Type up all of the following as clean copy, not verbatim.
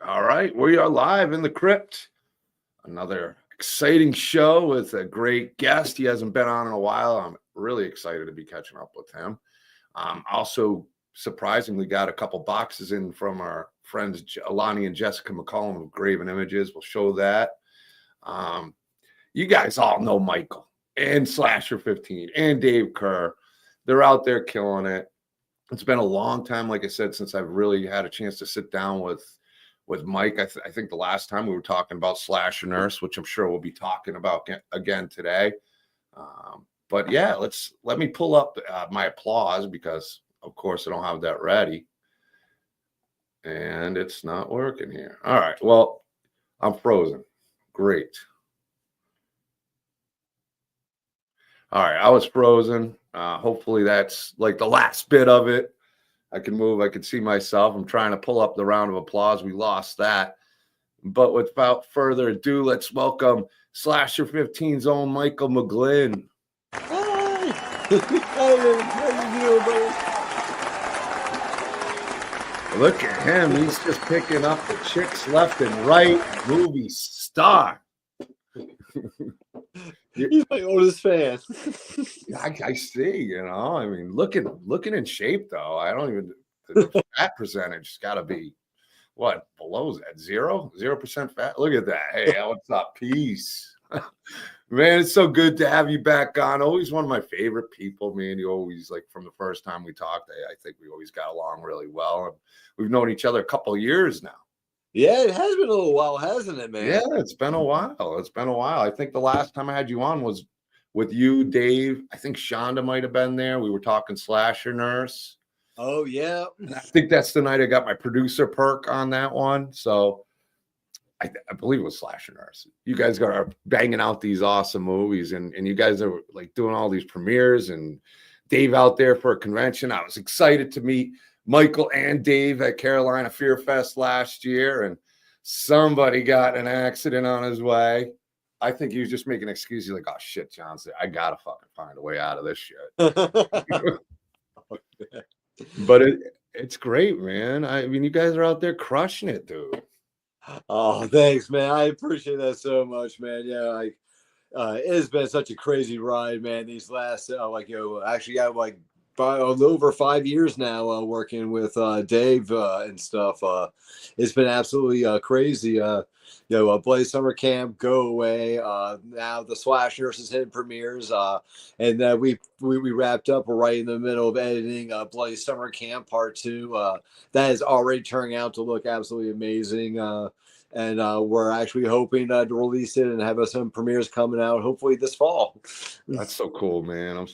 All right, we are live in the Krypt. Another exciting show with a great guest. He hasn't been on in a while. I'm really excited to be catching up with him. Also, surprisingly, got a couple boxes in from our friends Alani and Jessica McCollum of Graven Images. We'll show that. Um, you guys all know Michael and Slasher 15 and Dave Kerr. They're out there killing it. It's been a long time, like I said, since I've really had a chance to sit down with Mike. I think the last time we were talking about Slasher Nurse, which I'm sure we'll be talking about again today. But yeah, let me pull up my applause because, of course, I don't have that ready. And it's not working here. All right. Well, I'm frozen. Great. All right. I was frozen. Hopefully that's like the last bit of it. I can move. I can see myself. I'm trying to pull up the round of applause. We lost that. But without further ado, let's welcome Slasher 15's own Michael McGlynn. Hi. How you doing, buddy? Look at him. He's just picking up the chicks left and right. Movie star. He's my oldest fan. I see, I mean, looking in shape though. I don't even the fat percentage has got to be what below that 0% fat. Look at that. Hey, what's up? Peace. Man, it's so good to have you back on. Always one of my favorite people, man. You always, like, from the first time we talked, I think we always got along really well. And we've known each other a couple of years now. Yeah, it has been a little while, hasn't it, man? Yeah, it's been a while. I think the last time I had you on was with you, Dave. I think Shonda might have been there. We were talking Slasher Nurse. Oh, yeah. And I think that's the night I got my producer perk on that one. So I believe it was Slasher Nurse. You guys are banging out these awesome movies, and you guys are like doing all these premieres, and Dave out there for a convention. I was excited to meet Michael and Dave at Carolina Fear Fest last year, and somebody got in an accident on his way. I think he was just making excuses like, oh shit, Johnson, I gotta fucking find a way out of this shit. But it's great, man. I mean, you guys are out there crushing it, dude. Oh, thanks, man. I appreciate that so much, man. Yeah, it has been such a crazy ride, man. These last, actually, I like over 5 years now working with Dave and stuff. It's been absolutely crazy. Blaze Summer Camp, Go Away. Now the Slash Nurses hitting premieres, and we wrapped up. We're right in the middle of editing Blaze Summer Camp Part 2. That is already turning out to look absolutely amazing. And we're actually hoping to release it and have some premieres coming out hopefully this fall. That's so cool, man.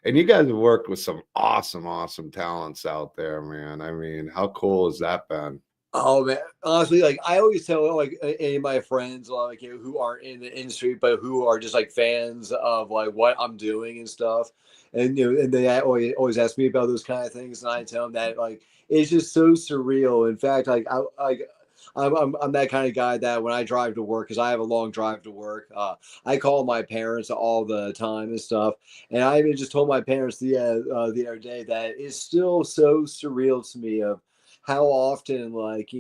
And you guys have worked with some awesome talents out there, man. I mean, how cool has that been? Oh man, honestly, like I always tell like any of my friends, like who aren't in the industry but who are just like fans of like what I'm doing and stuff, and and they always ask me about those kind of things, and I tell them that like it's just so surreal. In fact, I'm that kind of guy that when I drive to work, because I have a long drive to work, I call my parents all the time and stuff. And I even just told my parents the other day that it's still so surreal to me of how often, like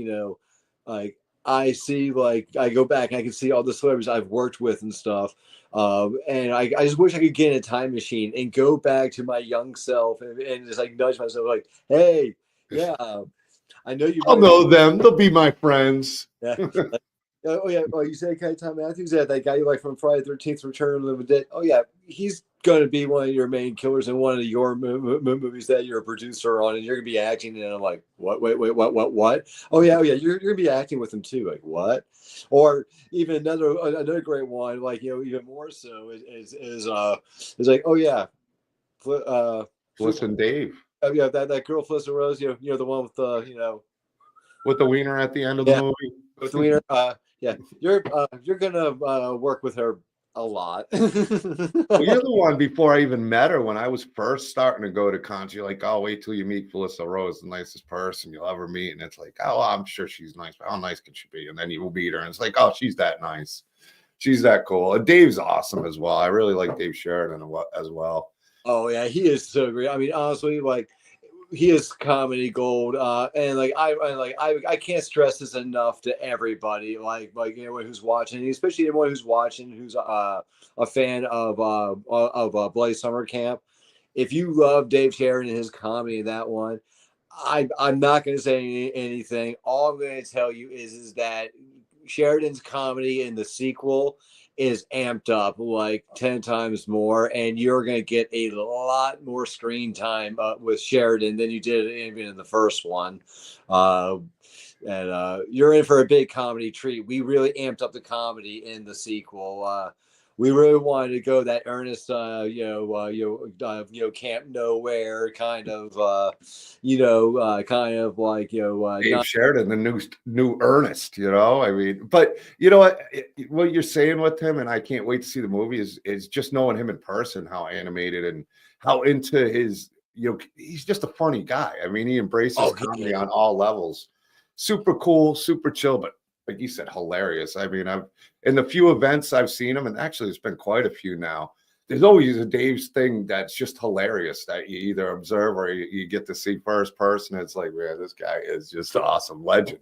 I see, like I go back and I can see all the celebrities I've worked with and stuff. And I just wish I could get in a time machine and go back to my young self and just like nudge myself, like, hey, yeah. I know you. I'll know them. They'll be my friends. Yeah. Oh yeah. Oh, you said Tom Matthews? Yeah, that guy you like from Friday the 13th, Return of the Living Dead. Oh yeah, he's going to be one of your main killers in one of your movies that you're a producer on, and you're going to be acting. And I'm like, what? Wait, what? Oh yeah, you're going to be acting with him too. Like what? Or even another great one, like even more so is like, oh yeah, Listen, Dave. Oh yeah, that girl Felissa Rose, the one with the with the wiener at the end of the movie. With the wiener, yeah, you're gonna work with her a lot. Well, you're the one before I even met her when I was first starting to go to cons. You're like, oh, wait till you meet Felissa Rose, the nicest person you'll ever meet. And it's like, oh, I'm sure she's nice, but how nice can she be? And then you will meet her, and it's like, oh, she's that nice. She's that cool. And Dave's awesome as well. I really like Dave Sheridan as well. Oh yeah, he is so great. I mean, honestly, like he is comedy gold, and I can't stress this enough to everybody, like anyone who's watching, especially anyone who's watching who's a fan of Blaze Summer Camp. If you love Dave Sheridan and his comedy in that one, I'm not going to say anything. All I'm going to tell you is that Sheridan's comedy in the sequel is amped up like 10 times more, and you're going to get a lot more screen time with Sheridan than you did even in the first one. And you're in for a big comedy treat. We really amped up the comedy in the sequel. We really wanted to go that earnest, Camp Nowhere kind of, kind of like, Dave Sheridan, the new Ernest, I mean, but you know what you're saying with him, and I can't wait to see the movie is just knowing him in person, how animated and how into his, he's just a funny guy. I mean, he embraces comedy on all levels. Super cool, super chill, but like you said, hilarious. I mean, in the few events I've seen him, and actually there's been quite a few now, there's always a Dave's thing that's just hilarious that you either observe or you get to see first person. It's like, man, this guy is just an awesome legend.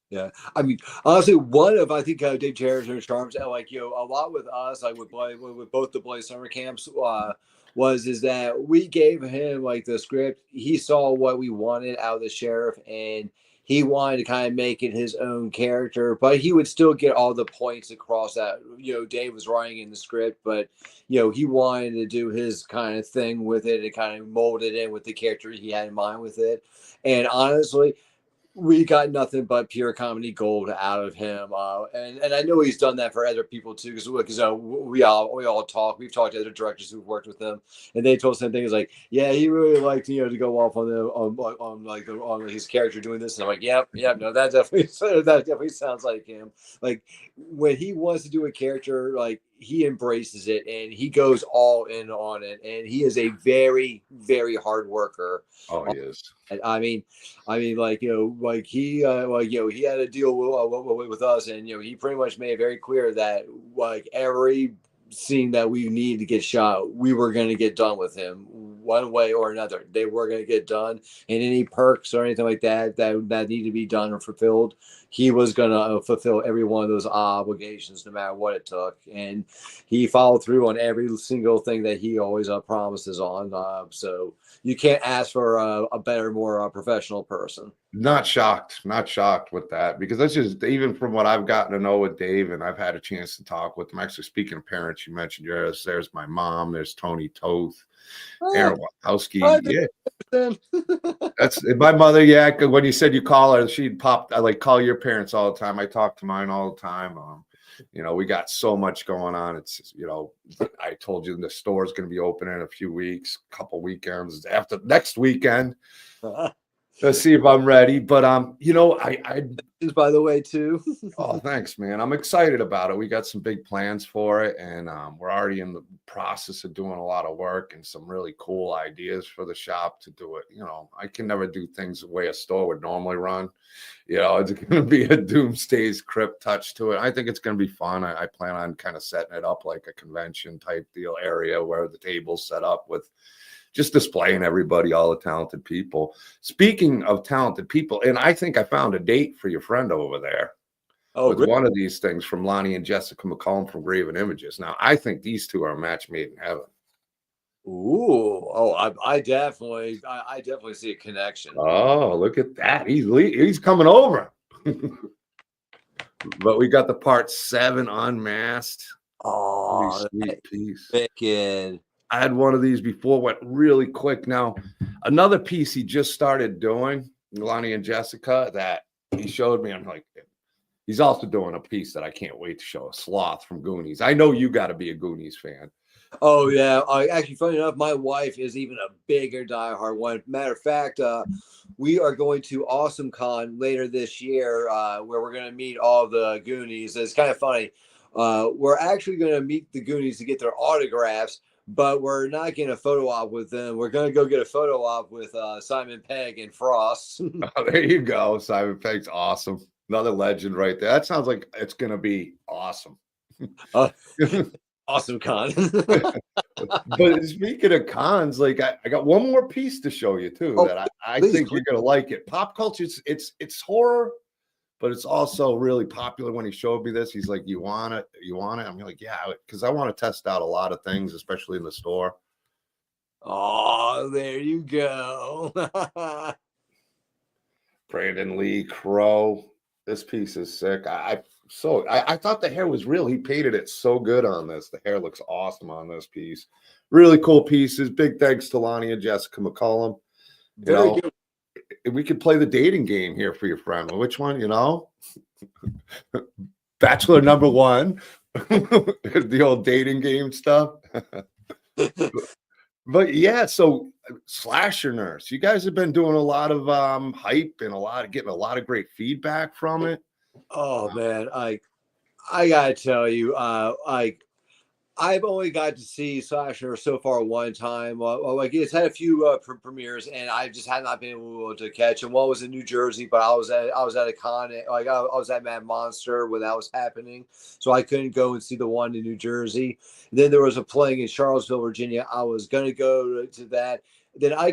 Yeah, I mean, honestly, one of I think Dave Sheridan's charms, a lot with us, like with both the Blaze Summer Camps, is that we gave him like the script. He saw what we wanted out of the sheriff, and he wanted to kind of make it his own character, but he would still get all the points across that Dave was writing in the script. But he wanted to do his kind of thing with it and kind of mold it in with the character he had in mind with it. And honestly, we got nothing but pure comedy gold out of him, and I know he's done that for other people too. Because we all talk. We've talked to other directors who've worked with him, and they told us the same thing. It's like, yeah, he really liked to go off on his character doing this. And I'm like, yep, no, that definitely sounds like him. Like when he wants to do a character, like he embraces it and he goes all in on it. And he is a very, very hard worker. Oh, he is. I mean, like he had a deal with us, and he pretty much made it very clear that like every scene that we needed to get shot, we were going to get done with him one way or another. They were going to get done, and any perks or anything like that needed to be done or fulfilled, he was going to fulfill every one of those obligations, no matter what it took. And he followed through on every single thing that he always promises on. So you can't ask for a better, more professional person. Not shocked with that, because that's just, even from what I've gotten to know with Dave, and I've had a chance to talk with him. Actually, speaking of parents, you mentioned yours. There's my mom. There's Tony Toth, Aaron Wachowski. Yeah, that's my mother. Yeah, when you said you call her, she'd pop. I like call your parents all the time. I talk to mine all the time. We got so much going on. It's, I told you the store is going to be open in a few weeks, couple weekends after next weekend. Let's see if I'm ready. But I by the way too. Oh, thanks, man. I'm excited about it. We got some big plans for it, and we're already in the process of doing a lot of work and some really cool ideas for the shop to do it. I can never do things the way a store would normally run. It's going to be a Doomsday's Krypt touch to it. I think it's going to be fun. I plan on kind of setting it up like a convention type deal area where the table's set up with just displaying everybody, all the talented people. Speaking of talented people, and I think I found a date for your friend over there. Oh, with really? One of these things from Lonnie and Jessica McCollum from Graven Images. Now, I think these two are a match made in heaven. Ooh, I definitely see a connection. Oh, look at that. He's coming over. But we got the part 7 unmasked. Oh, sweet piece. Wicked. I had one of these before, went really quick. Now, another piece he just started doing, Lonnie and Jessica, that he showed me. I'm like, he's also doing a piece that I can't wait to show, a Sloth from Goonies. I know you got to be a Goonies fan. Oh, yeah. Actually, funny enough, my wife is even a bigger diehard one. Matter of fact, we are going to Awesome Con later this year, where we're going to meet all the Goonies. It's kind of funny. We're actually going to meet the Goonies to get their autographs, but we're not getting a photo op with them. We're going to go get a photo op with Simon Pegg and Frost. Oh, there you go. Simon Pegg's awesome. Another legend right there. That sounds like it's going to be awesome. awesome con. But speaking of cons, like I got one more piece to show you too Oh, that I please, think you're gonna like it. Pop culture, it's horror, but it's also really popular. When he showed me this, he's like, "You want it? You want it?" I'm like, "Yeah," because I want to test out a lot of things, especially in the store. oh, there you go. Brandon Lee Crow. This piece is sick. I thought the hair was real. He painted it so good on this. The hair looks awesome on this piece. Really cool pieces. Big thanks to Lonnie and Jessica McCollum. You Very know, good. we could play the dating game here for your friend. Which one, you know? Bachelor number one. The old dating game stuff. But yeah, so Slasher Nurse, you guys have been doing a lot of hype and getting a lot of great feedback from it. Oh man, I gotta tell you, I've only got to see Slasher so far one time. Like it's had a few premieres, and I just had not been able to catch. And one was in New Jersey, but I was at a con, I was at Mad Monster when that was happening, so I couldn't go and see the one in New Jersey. Then there was a playing in Charlottesville, Virginia. I was gonna go to that. Then I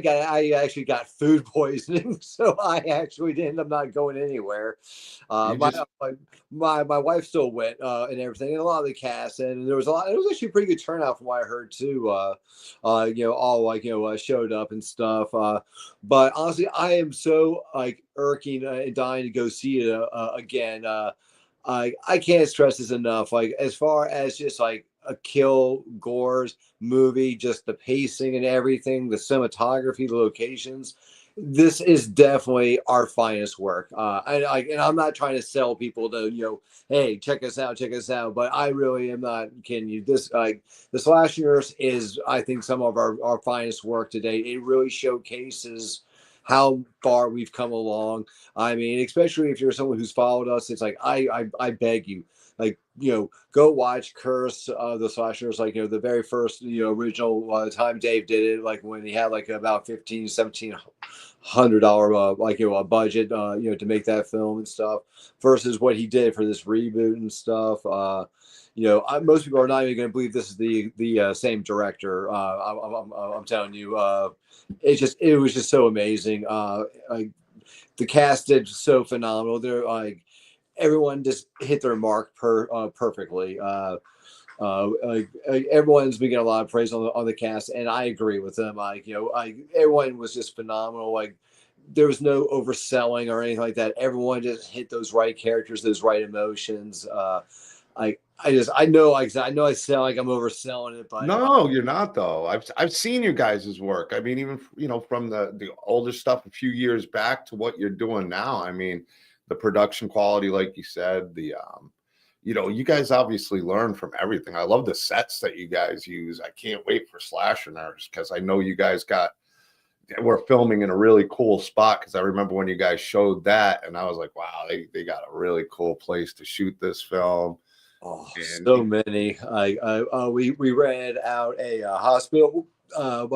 actually got food poisoning, so I actually did end up not going anywhere. You My, just my wife still went and everything, and a lot of the cast, and there was a lot. It was actually a pretty good turnout from what I heard too. All showed up and stuff. But honestly, I am so like irking and dying to go see it again. I can't stress this enough. Like as far as just like a kill gores movie, just the pacing and everything, the cinematography, the locations. This is definitely our finest work. And I'm not trying to sell people to hey, check us out, check us out. But I really am not kidding you. This like the Slash Nurse is, I think, some of our finest work to date. It really showcases how far we've come along. I mean, especially if you're someone who's followed us, it's like I beg you, like go watch Curse the Slashers, like the very first original time Dave did it, like when he had like about 1,700 like a budget to make that film and stuff, versus what he did for this reboot and stuff. Most people are not even going to believe this is the same director. I'm telling you, it was just so amazing. The cast did so phenomenal. They're like everyone just hit their mark perfectly. Everyone's been getting a lot of praise on the cast, and I agree with them. Everyone was just phenomenal. Like there was no overselling or anything like that. Everyone just hit those right characters, those right emotions. I know I sound like I'm overselling it, but no, you're not though. I've seen your guys' work. I mean, even from the older stuff a few years back to what you're doing now. I mean, the production quality, like you said, you guys obviously learn from everything. I love the sets that you guys use. I can't wait for Slasher Nurse because I know you guys we're filming in a really cool spot because I remember when you guys showed that and I was like, wow, they got a really cool place to shoot this film. oh, And so many. We rented out a hospital, for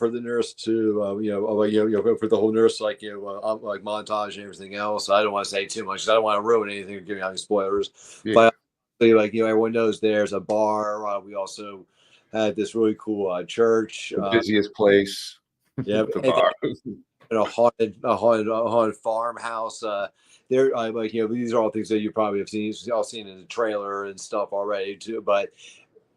the nurse to, for the whole nurse, like montage and everything else. I don't want to say too much 'cause I don't want to ruin anything or give you any spoilers. yeah, But everyone knows there's a bar. We also had this really cool church. the busiest place, Yeah, the and bar. a haunted farmhouse. There, these are all things that you probably have seen, all seen in the trailer and stuff already too. But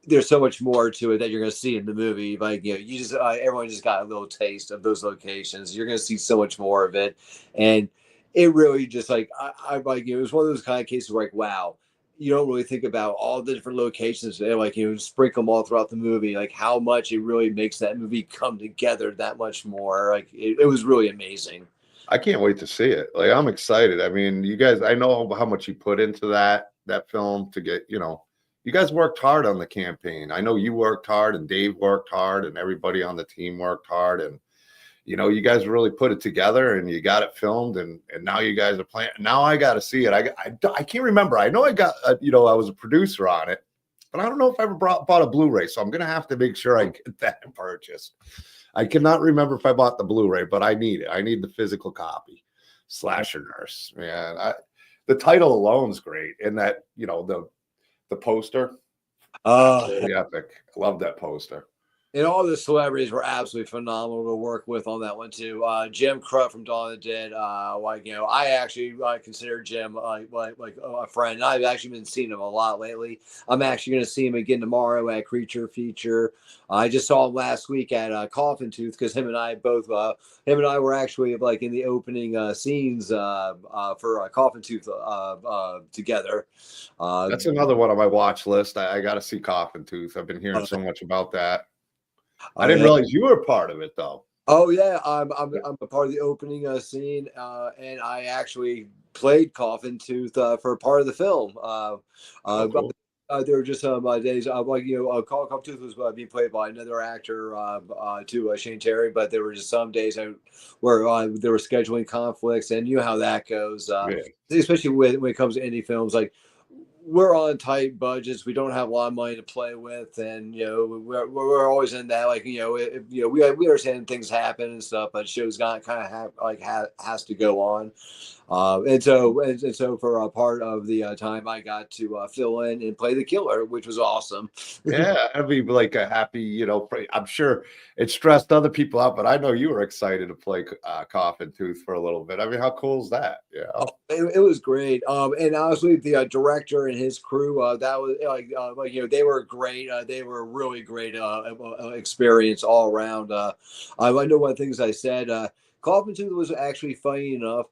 there's so much more to it that you're going to see in the movie. Like you just everyone just got a little taste of those locations. You're going to see so much more of it, and it really just like I like it was one of those kind of cases where like wow. You don't really think about all the different locations, like sprinkle them all throughout the movie, like how much it really makes that movie come together that much more. Like it was really amazing. I can't wait to see it. Like I'm excited. I mean, you guys, I know how much you put into that film to get, you guys worked hard on the campaign. I know you worked hard and Dave worked hard and everybody on the team worked hard and you guys really put it together and you got it filmed and now you guys are playing. Now I got to see it. I can't remember. I know I got I was a producer on it, but I don't know if I ever bought a Blu-ray. So I'm gonna have to make sure I get that purchased. I cannot remember if I bought the Blu-ray, but I need it. I need the physical copy. Slasher Nurse, man. The title alone is great, and that the poster. Absolutely epic. Love that poster. And all the celebrities were absolutely phenomenal to work with on that one too. Jim Krypt from Dawn of the Dead, I actually consider Jim like a friend. I've actually been seeing him a lot lately. I'm actually going to see him again tomorrow at Creature Feature. I just saw him last week at Coffin Tooth because him and I were actually like in the opening scenes for Coffin Tooth together. That's another one on my watch list. I got to see Coffin Tooth. I've been hearing so much about that. I didn't realize you were part of it, though. Oh yeah, I'm a part of the opening scene, and I actually played Coffin Tooth for part of the film. Cool. There were just some days Coffin Tooth was being played by another actor Shane Terry, but there were just some days where there were scheduling conflicts, and you know how that goes, Yeah. especially when it comes to indie films. Like, we're on tight budgets. We don't have a lot of money to play with, and we're always in that. Like, we understand things happen and stuff, but shows got kind of has to go on. And so for a part of the time, I got to fill in and play the killer, which was awesome. Yeah, it'd be like a happy, I'm sure it stressed other people out, but I know you were excited to play Coffin Tooth for a little bit. I mean, how cool is that? Yeah. It was great. And honestly, the director and his crew, that was they were great. They were a really great experience all around. I know one of the things I said, Coffin Tooth was actually funny enough.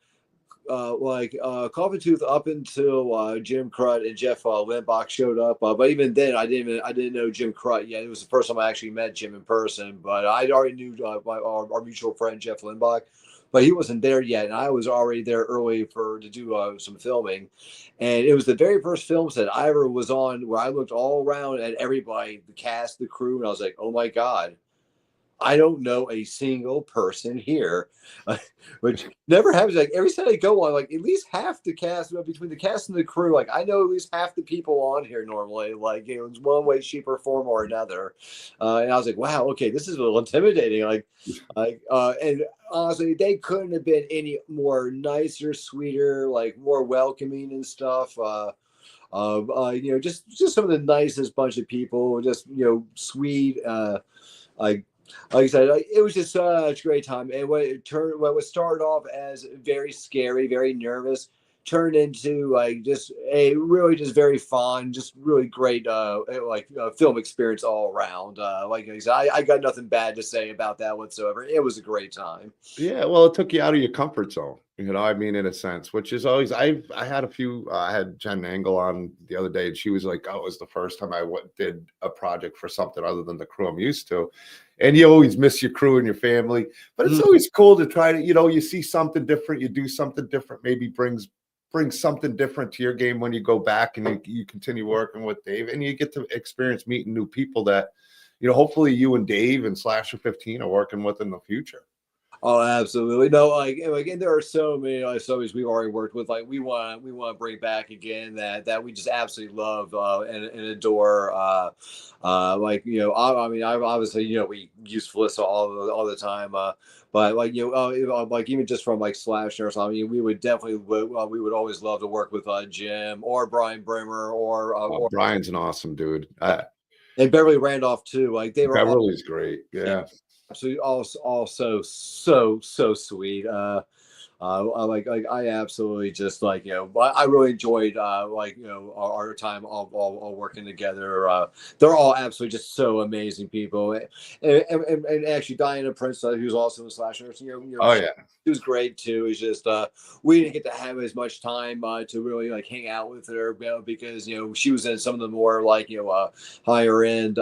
Coffin Tooth up until Jim Krypt and Jeff Lindbach showed up, but even then I didn't know Jim Krypt yet. It was the first time I actually met Jim in person, but I already knew our mutual friend Jeff Lindbach, but he wasn't there yet, and I was already there early to do some filming. And it was the very first film set I ever was on where I looked all around at everybody, the cast, the crew, and I was like, oh my God, I don't know a single person here, which never happens. Like, every time I go on, like, at least half the cast, between the cast and the crew, like, I know at least half the people on here normally, like, it's one way, shape, or form or another. And I was like, wow, okay, this is a little intimidating. And honestly, they couldn't have been any more nicer, sweeter, like more welcoming and stuff. Just some of the nicest bunch of people, just sweet, like I said, it was just such a great time. And what was started off as very scary, very nervous, turned into just very fun, just really great film experience all around. Like I said, I got nothing bad to say about that whatsoever. It was a great time. Yeah, well, it took you out of your comfort zone, I mean, in a sense, which is always, I had Jen Angle on the other day, and she was like, oh, it was the first time I did a project for something other than the crew I'm used to. And you always miss your crew and your family, but it's always cool to try to, you see something different, you do something different, maybe brings something different to your game when you go back and you continue working with Dave, and you get to experience meeting new people that, hopefully you and Dave and Slasher 15 are working with in the future. Oh, absolutely. No, and there are so many stories we've already worked with. Like, we want to bring back again that we just absolutely love and adore. I mean, I obviously, we use Felissa all the time. But even just from Slasher or something, we would always love to work with Jim or Brian Brimmer or Brian's an awesome dude. And Beverly Randolph too. Like, they were Beverly's great. Yeah. Absolutely, also so sweet. I absolutely just I really enjoyed our time all working together. They're all absolutely just so amazing people, and actually Diana Prince, who's also a Slasher. Oh yeah. She was great too. It's just we didn't get to have as much time to really hang out with her, because she was in some of the more higher end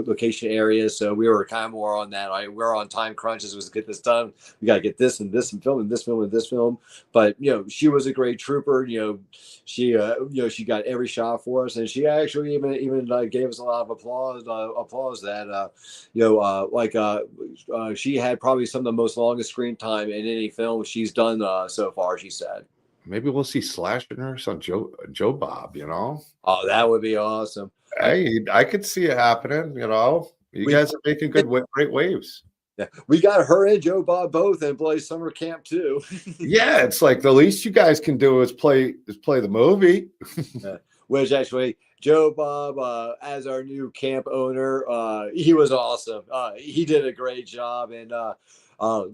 location areas. So we were kind of more on that. We're on time crunches. Was to get this done. We got to get this and this and film and this film and this film. But she was a great trooper. She got every shot for us, and she actually even gave us a lot of applause that she had probably some of the most longest screen time in any film she's done so far, she said. Maybe we'll see Slash Nurse on Joe Bob, Oh, that would be awesome. Hey, I could see it happening, You guys are making great waves. Yeah, we got her and Joe Bob both and play summer camp too. Yeah, it's like the least you guys can do is play the movie. which actually Joe Bob, as our new camp owner, he was awesome. He did a great job. And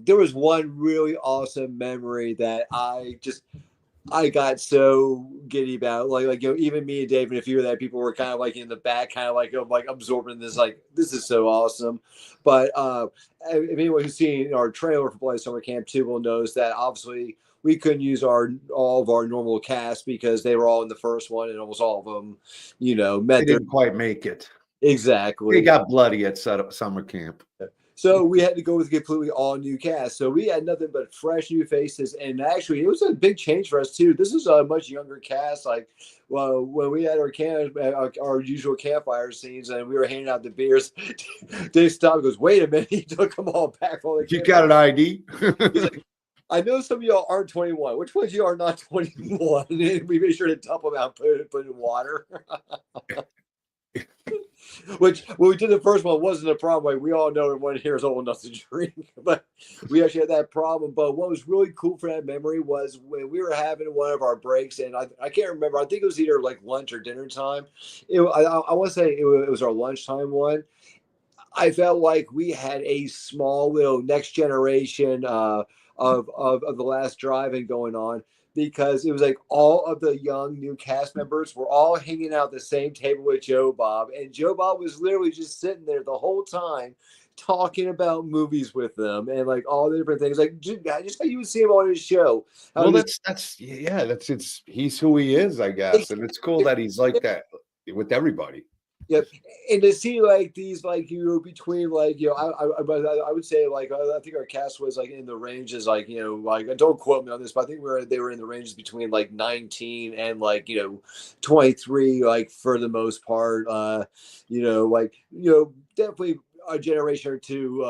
there was one really awesome memory that I got so giddy about, even me and Dave and a few of that people were kind of like in the back, kind of like absorbing this, like, this is so awesome. But if anyone who's seen our trailer for Bloody Summer Camp 2 will knows that obviously we couldn't use all of our normal cast because they were all in the first one, and almost all of them, They met their didn't quite make it. exactly. They got bloody at summer camp. So we had to go with a completely all new cast. So we had nothing but fresh new faces, and actually, it was a big change for us too. This is a much younger cast. Like, well, when we had our usual campfire scenes, and we were handing out the beers, Dave stopped and goes, "Wait a minute!" He took them all back. You got an ID? He's like, "I know some of y'all aren't 21. Which ones of you are not 21?" And we made sure to dump them out, put in water. Which, when we did the first one, wasn't a problem. Like, we all know everyone here is old enough to drink, but we actually had that problem. But what was really cool for that memory was when we were having one of our breaks, and I can't remember. I think it was either like lunch or dinner time. I want to say it was our lunchtime one. I felt like we had a small little next generation of the last drive-in going on, because it was like all of the young new cast members were all hanging out at the same table with Joe Bob, and Joe Bob was literally just sitting there the whole time talking about movies with them and like all the different things, like just how you would see him on his show. Well, that's he's who he is, I guess, and it's cool that he's like that with everybody. Yep, and to see like these, like, between, like, I would say, like, I think our cast was like in the ranges, like, like, don't quote me on this, but I think they were in the ranges between like 19 and like 23, like, for the most part, definitely a generation or two,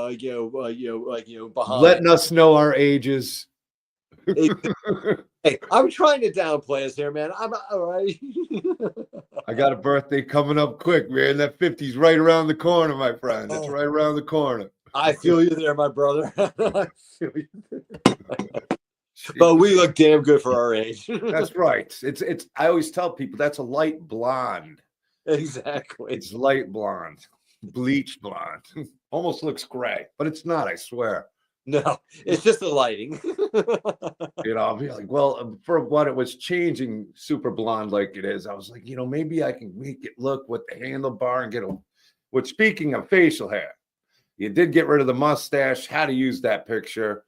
behind. Letting us know our ages. Hey, I'm trying to downplay us here, man. I'm all right. I got a birthday coming up quick, man. That 50's right around the corner, my friend. It's right around the corner. I feel you there, my brother. I feel you there. But we look damn good for our age. That's right. It's. I always tell people that's a light blonde. Exactly. It's light blonde, bleached blonde. Almost looks gray, but it's not. I swear. No, it's just the lighting. I'll be like, well, for what it was changing super blonde like it is, I was like, maybe I can make it look with the handlebar and get a. Which, speaking of facial hair, you did get rid of the mustache. How to use that picture?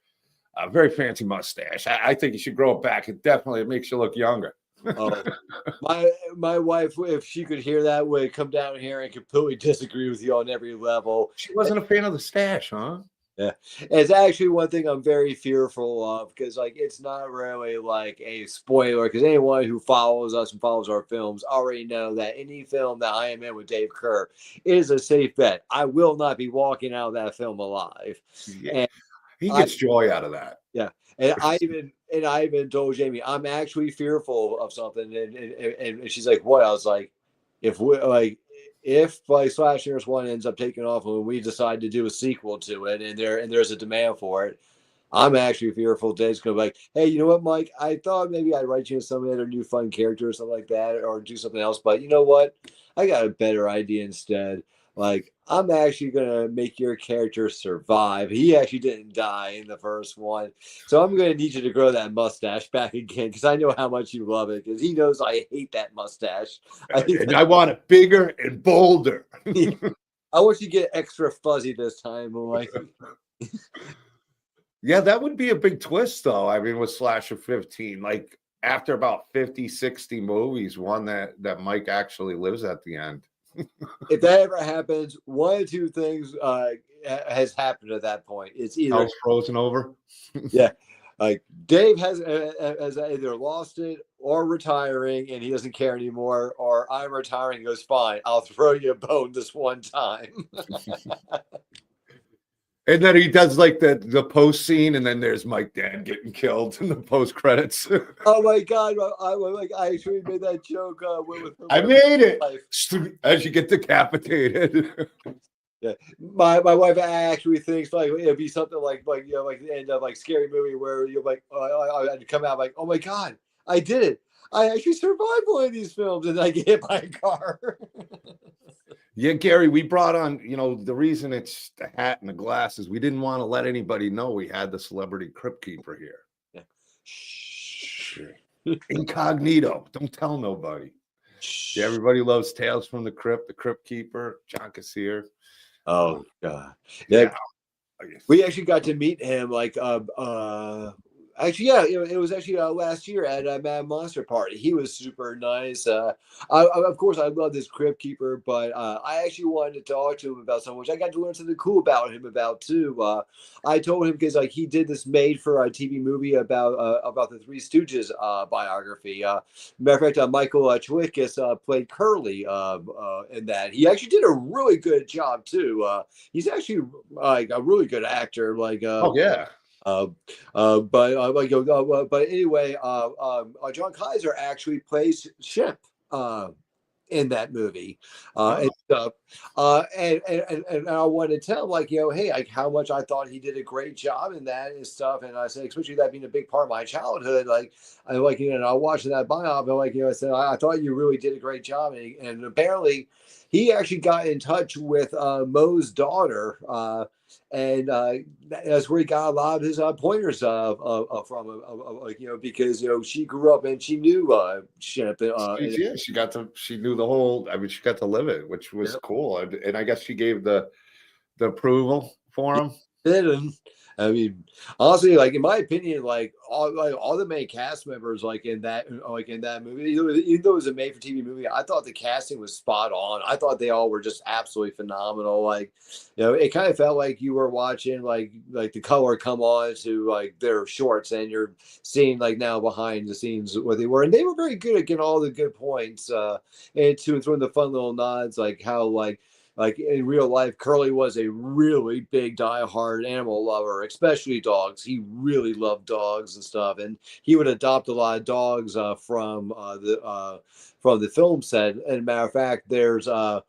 A very fancy mustache. I think you should grow it back. It definitely makes you look younger. Oh, my wife, if she could hear that, would come down here and completely disagree with you on every level. She wasn't a fan of the stash, huh? Yeah, it's actually one thing I'm very fearful of, because like it's not really like a spoiler, because anyone who follows us and follows our films already know that any film that I am in with Dave Kerr is a safe bet. I will not be walking out of that film alive. Yeah. And He gets joy out of that. Yeah, and I even told Jamie I'm actually fearful of something, and she's like, "What?" I was like, "If Slash Nurse 1 ends up taking off and we decide to do a sequel to it, and there's a demand for it, I'm actually fearful Dave's going to be like, hey, you know what, Mike? I thought maybe I'd write you some other new fun character or something like that, or do something else. But you know what? I got a better idea instead. Like, I'm actually going to make your character survive. He actually didn't die in the first one. So I'm going to need you to grow that mustache back again, because I know how much you love it, because he knows I hate that mustache. I want it bigger and bolder. I want you to get extra fuzzy this time. Like, yeah, that would be a big twist, though. I mean, with Slasher 15, like after about 50, 60 movies, one that Mike actually lives at the end. If that ever happens, one of two things has happened at that point. It's either house frozen over. Yeah, like Dave has either lost it or retiring, and he doesn't care anymore, or I'm retiring. And goes, fine, I'll throw you a bone this one time. And then he does like the post scene, and then there's Mike Dan getting killed in the post credits. Oh my God! I actually made that joke. I made it as you get decapitated. Yeah, my wife actually thinks like it'd be something like the end of like Scary Movie, where you're like, I'd come out like, oh my God, I did it. I actually survived one of these films and I get hit by a car. Yeah, Gary, we brought on, the reason it's the hat and the glasses, we didn't want to let anybody know we had the celebrity Crypt Keeper here. Yeah. Shh. Incognito. Don't tell nobody. Yeah, everybody loves Tales from the Crypt Keeper, John Kassir. Oh God. Yeah. We actually got to meet him actually, yeah, it was actually last year at a Mad Monster party. He was super nice. Of course, I love this Crypt Keeper, but I actually wanted to talk to him about something, which I got to learn something cool about him about too. I told him because he did this made for a TV movie about the Three Stooges biography. Matter of fact, Michael Chewikis played Curly in that. He actually did a really good job too. He's actually like a really good actor. Oh yeah. But anyway, John Kaiser actually plays Shemp in that movie and stuff. And I wanted to tell him, hey, how much I thought he did a great job in that and stuff. And I said, especially that being a big part of my childhood, I watching that biop, I said, I thought you really did a great job. And apparently he actually got in touch with Moe's daughter, and that's where he got a lot of his pointers from, because she grew up and she knew Shemp. She knew the whole. I mean, she got to live it, which was cool. And I guess she gave the approval for him. I mean, honestly, in my opinion, all the main cast members, in that movie, even though it was a made-for-TV movie, I thought the casting was spot on. I thought they all were just absolutely phenomenal. It kind of felt like you were watching the color come on to their shorts, and you're seeing now behind the scenes what they were, and they were very good at getting all the good points, and throwing the fun little nods, how in real life, Curly was a really big diehard animal lover, especially dogs. He really loved dogs and stuff, and he would adopt a lot of dogs from the film set. And matter of fact, there's a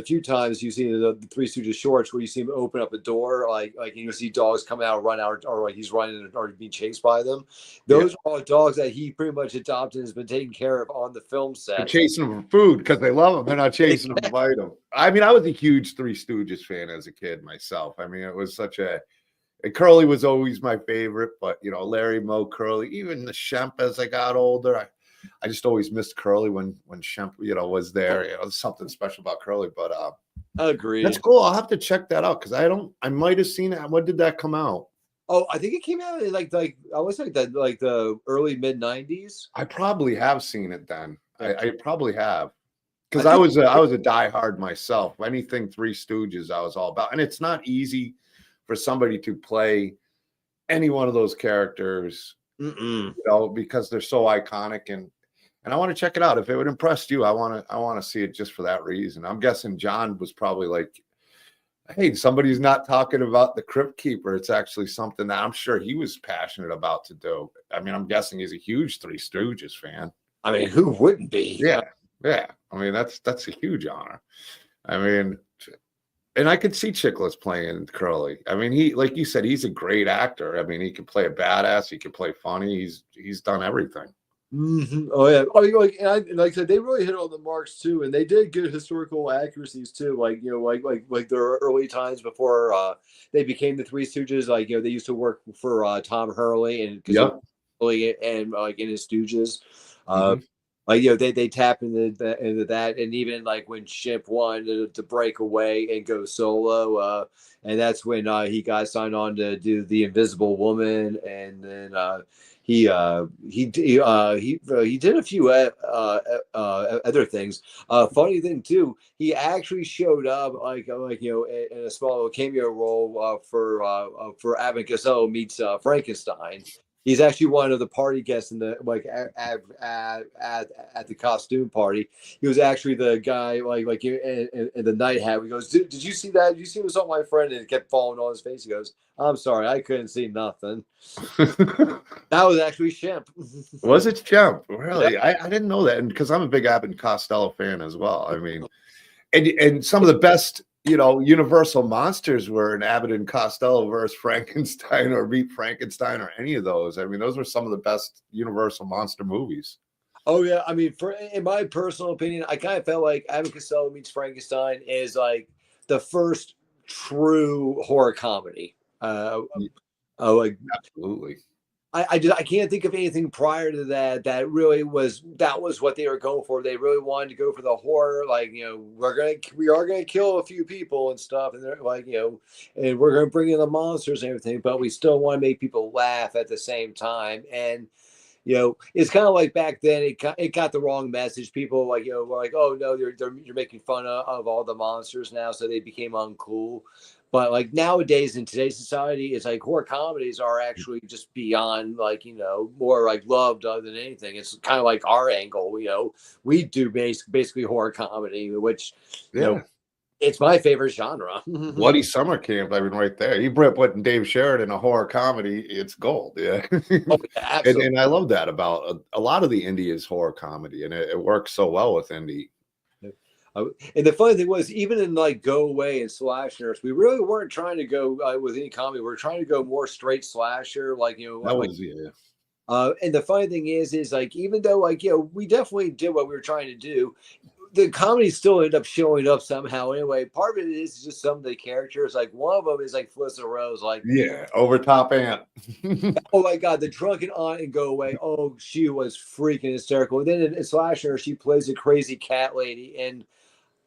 few times you see the Three Stooges shorts where you see him open up a door, you see dogs come out, run out, or he's running or being chased by them. Those are all dogs that he pretty much adopted and has been taken care of on the film set. They're chasing them for food because they love them. They're not chasing them to bite them. I mean, I was a huge Three Stooges fan as a kid myself. I mean, it was such a. And Curly was always my favorite, but Larry, Moe, Curly, even the Shemp as I got older. I just always missed Curly when Shemp, was there. There's something special about Curly, but agreed. That's cool. I'll have to check that out because I might have seen it. When did that come out? Oh, I think it came out in I was the early mid 90s. I probably have seen it then. I probably have. Because I was a diehard myself. Anything Three Stooges, I was all about. And it's not easy for somebody to play any one of those characters, because they're so iconic. And I want to check it out. If it would impress you, I want to see it just for that reason. I'm guessing John was probably like, hey, somebody's not talking about the Crypt Keeper. It's actually something that I'm sure he was passionate about to do. I mean, I'm guessing he's a huge Three Stooges fan. I mean, who wouldn't be? Yeah. I mean, that's a huge honor. I mean, and I could see Chicklets playing Curly. I mean, he, like you said, he's a great actor. I mean, he can play a badass. He can play funny. He's done everything. Mm-hmm. Oh yeah. I mean, and like I said, they really hit all the marks too, and they did good historical accuracies too. Like their early times before they became the Three Stooges. They used to work for Tom Hurley and in his Stooges. They tap into that, and even when Shemp wanted to break away and go solo, and that's when he got signed on to do The Invisible Woman, and then he did a few other things. Funny thing too, he actually showed up in a small cameo role for Abbott and Costello Meets Frankenstein. He's actually one of the party guests in the at the costume party. He was actually the guy in the night hat. He goes, "Did you see that? Did you see what's on my friend?" And it kept falling on his face. He goes, "I'm sorry, I couldn't see nothing." That was actually Shemp. Was it Shemp? Really? Yeah. I didn't know that, and because I'm a big Abbott and Costello fan as well. I mean, and some of the best Universal Monsters were an Abbott and Costello versus Frankenstein or Meet Frankenstein or any of those. I mean, those were some of the best Universal monster movies. Oh yeah, I mean, in my personal opinion, I kind of felt like Abbott Costello Meets Frankenstein is like the first true horror comedy. Like Absolutely. I can't think of anything prior to that that really was what they were going for. They really wanted to go for the horror, like we are gonna kill a few people and stuff, and they're like and we're gonna bring in the monsters and everything, but we still want to make people laugh at the same time. And it's kind of like back then it got the wrong message. People were like, oh no, you're making fun of all the monsters now, so they became uncool. But like nowadays in today's society, it's like horror comedies are actually just beyond more like loved than anything. It's kind of like our angle. We do basically horror comedy, which Yeah. it's my favorite genre. Bloody Summer Camp, I mean, right there. You putting Dave Sheridan in a horror comedy, it's gold. Yeah. Oh, yeah, absolutely. And I love that about a lot of the indie is horror comedy, and it works so well with indie. And the funny thing was, even in like Go Away and Slashers, we really weren't trying to go with any comedy. We are trying to go more straight slasher, That was, yeah. And the funny thing is like, even though we definitely did what we were trying to do, the comedy still ended up showing up somehow. Anyway, part of it is just some of the characters. Like one of them is like Felissa Rose, like Overtop aunt. oh my god, the drunken aunt and Go Away. Oh, she was freaking hysterical. And then in Slasher, she plays a crazy cat lady, and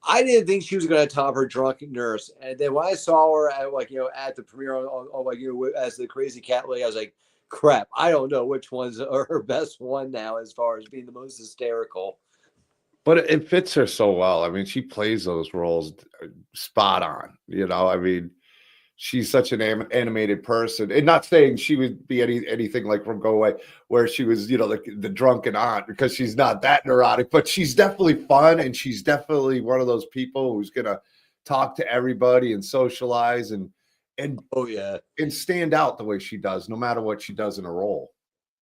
I didn't think she was going to top her drunken nurse. And then when I saw her at at the premiere on as the crazy cat lady, I was like, crap, I don't know which one's her best one now as far as being the most hysterical. But it fits her so well. I mean, she plays those roles spot on. I mean, she's such an animated person, and not saying she would be anything like from Go Away, where she was, the drunken aunt, because she's not that neurotic, but she's definitely fun, and she's definitely one of those people who's gonna talk to everybody and socialize and oh yeah, and stand out the way she does, no matter what she does in a role.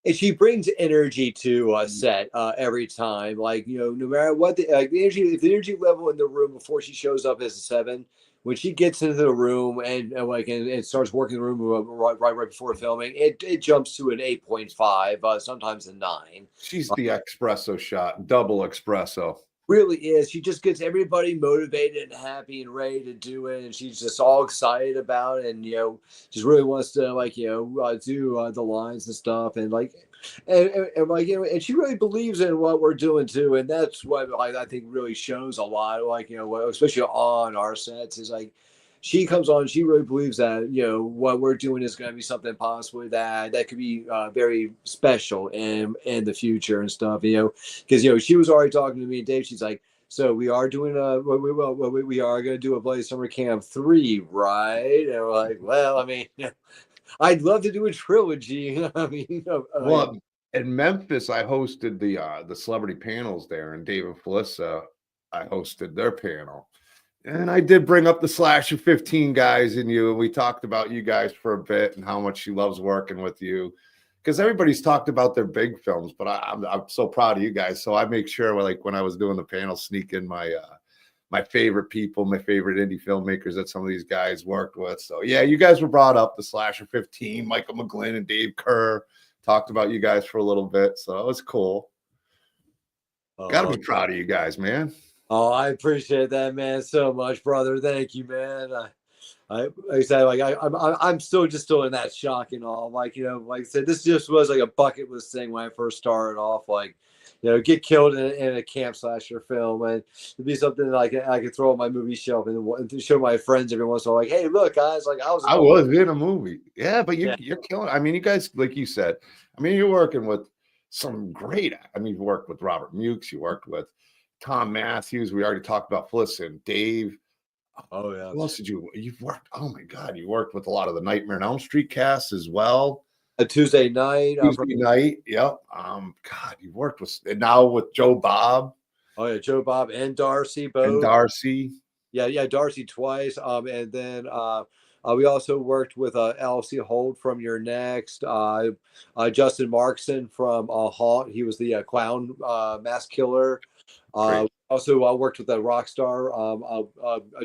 And she brings energy to a set every time. Like no matter what the energy, if the energy level in the room before she shows up is a 7. When she gets into the room and starts working the room right before filming, it jumps to an 8.5, sometimes a 9. She's the espresso shot, double espresso. Really is. She just gets everybody motivated and happy and ready to do it, and she's just all excited about it, and just really wants to do the lines and stuff, and and she really believes in what we're doing too, and that's what I think really shows a lot. Especially on our sets, is like she comes on, she really believes that what we're doing is going to be something possibly that could be very special in the future and stuff. Because she was already talking to me and Dave. She's like, so we are doing we are going to do a Bloody Summer Camp 3, right? And we're like, well, I mean, I'd love to do a trilogy. I mean, well, in Memphis, I hosted the celebrity panels there, and Dave and Felissa, I hosted their panel. And I did bring up the Slasher 15 guys in you, and we talked about you guys for a bit and how much she loves working with you, because everybody's talked about their big films, but I'm so proud of you guys. So I make sure, like when I was doing the panel, sneak in my my favorite people, my favorite indie filmmakers that some of these guys worked with. So yeah, you guys were brought up. The Slasher 15, Michael McGlynn and Dave Kerr talked about you guys for a little bit, so it was cool. Gotta be proud of you guys, man. Oh, I appreciate that, man, so much, brother. Thank you, man. Like I said, I'm still in that shock and all. Like I said, this just was like a bucket list thing when I first started off. Like, get killed in a camp slasher film, and it'd be something that I could throw on my movie shelf and show my friends every once in a while. Like, hey, look, guys, like I was in a movie. Yeah, but you're killing. I mean, you guys, like you said, I mean, you're working with some great. I mean, you worked with Robert Mukes, you worked with Tom Matthews. We already talked about Felissa and Dave. Oh yeah. Who else did you've worked? Oh my God, you worked with a lot of the Nightmare on Elm Street cast as well. A Tuesday night. Night. Yep. God, you worked with now with Joe Bob. Oh yeah, Joe Bob and Darcy both. And Darcy. Yeah, Darcy twice. And then we also worked with LC Holt from Your Next. Justin Markson from Haunt. He was the clown mask killer. Also, I worked with a rock star,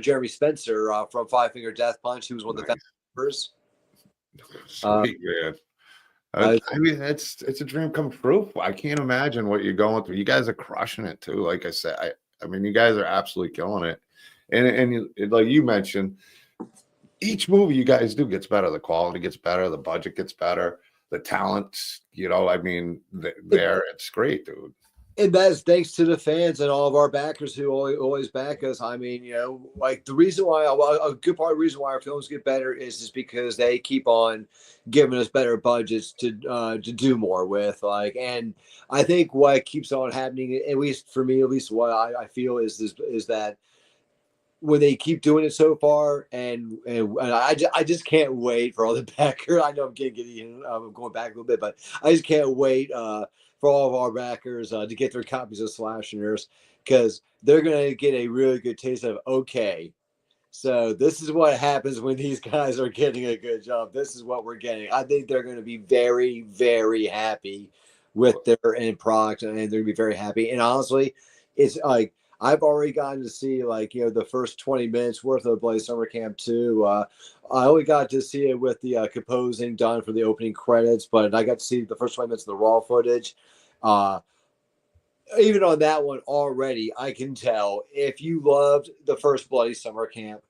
Jeremy Spencer from Five Finger Death Punch. He was one of the founding Nice. members. Uh, Sweet, man. I, I mean, it's a dream come true. I can't imagine what you're going through. You guys are crushing it too. Like I said, I mean, you guys are absolutely killing it. Like you mentioned, each movie you guys do gets better. The quality gets better. The budget gets better. The talent, I mean, there it's great, dude. and that's thanks to the fans and all of our backers who always back us. I mean, like the reason why, a good part of the reason why our films get better is just because they keep on giving us better budgets to do more with. Like, and I think what keeps on happening, at least for me, at least what I feel is that when they keep doing it so far, and I just can't wait for all the backers. I know I'm going back a little bit, but I just can't wait for all of our backers to get their copies of Slash and Nurse, because they're gonna get a really good taste of, okay, so this is what happens when these guys are getting a good job. This is what we're getting. I think they're going to be very, very happy with their end product, and they're going to be very happy. And honestly, it's like I've already gotten to see the first 20 minutes worth of Blaze Summer Camp 2. I only got to see it with the composing done for the opening credits, but I got to see the first 20 minutes of the raw footage. Uh, Even on that one already, I can tell if you loved the first Bloody Summer Camp,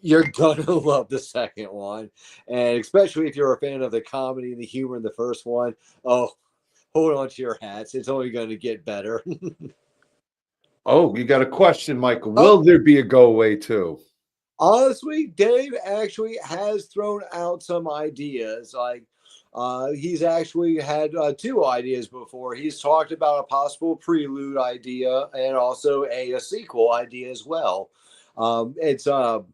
you're gonna love the second one, and especially if you're a fan of the comedy and the humor in the first one. Oh, hold on to your hats; it's only going to get better. Oh, you got a question, Michael. Oh, Will there be a go away too? honestly, Dave actually has thrown out some ideas. Like, he's actually had two ideas before. He's talked about a possible prelude idea and also a sequel idea as well. It's one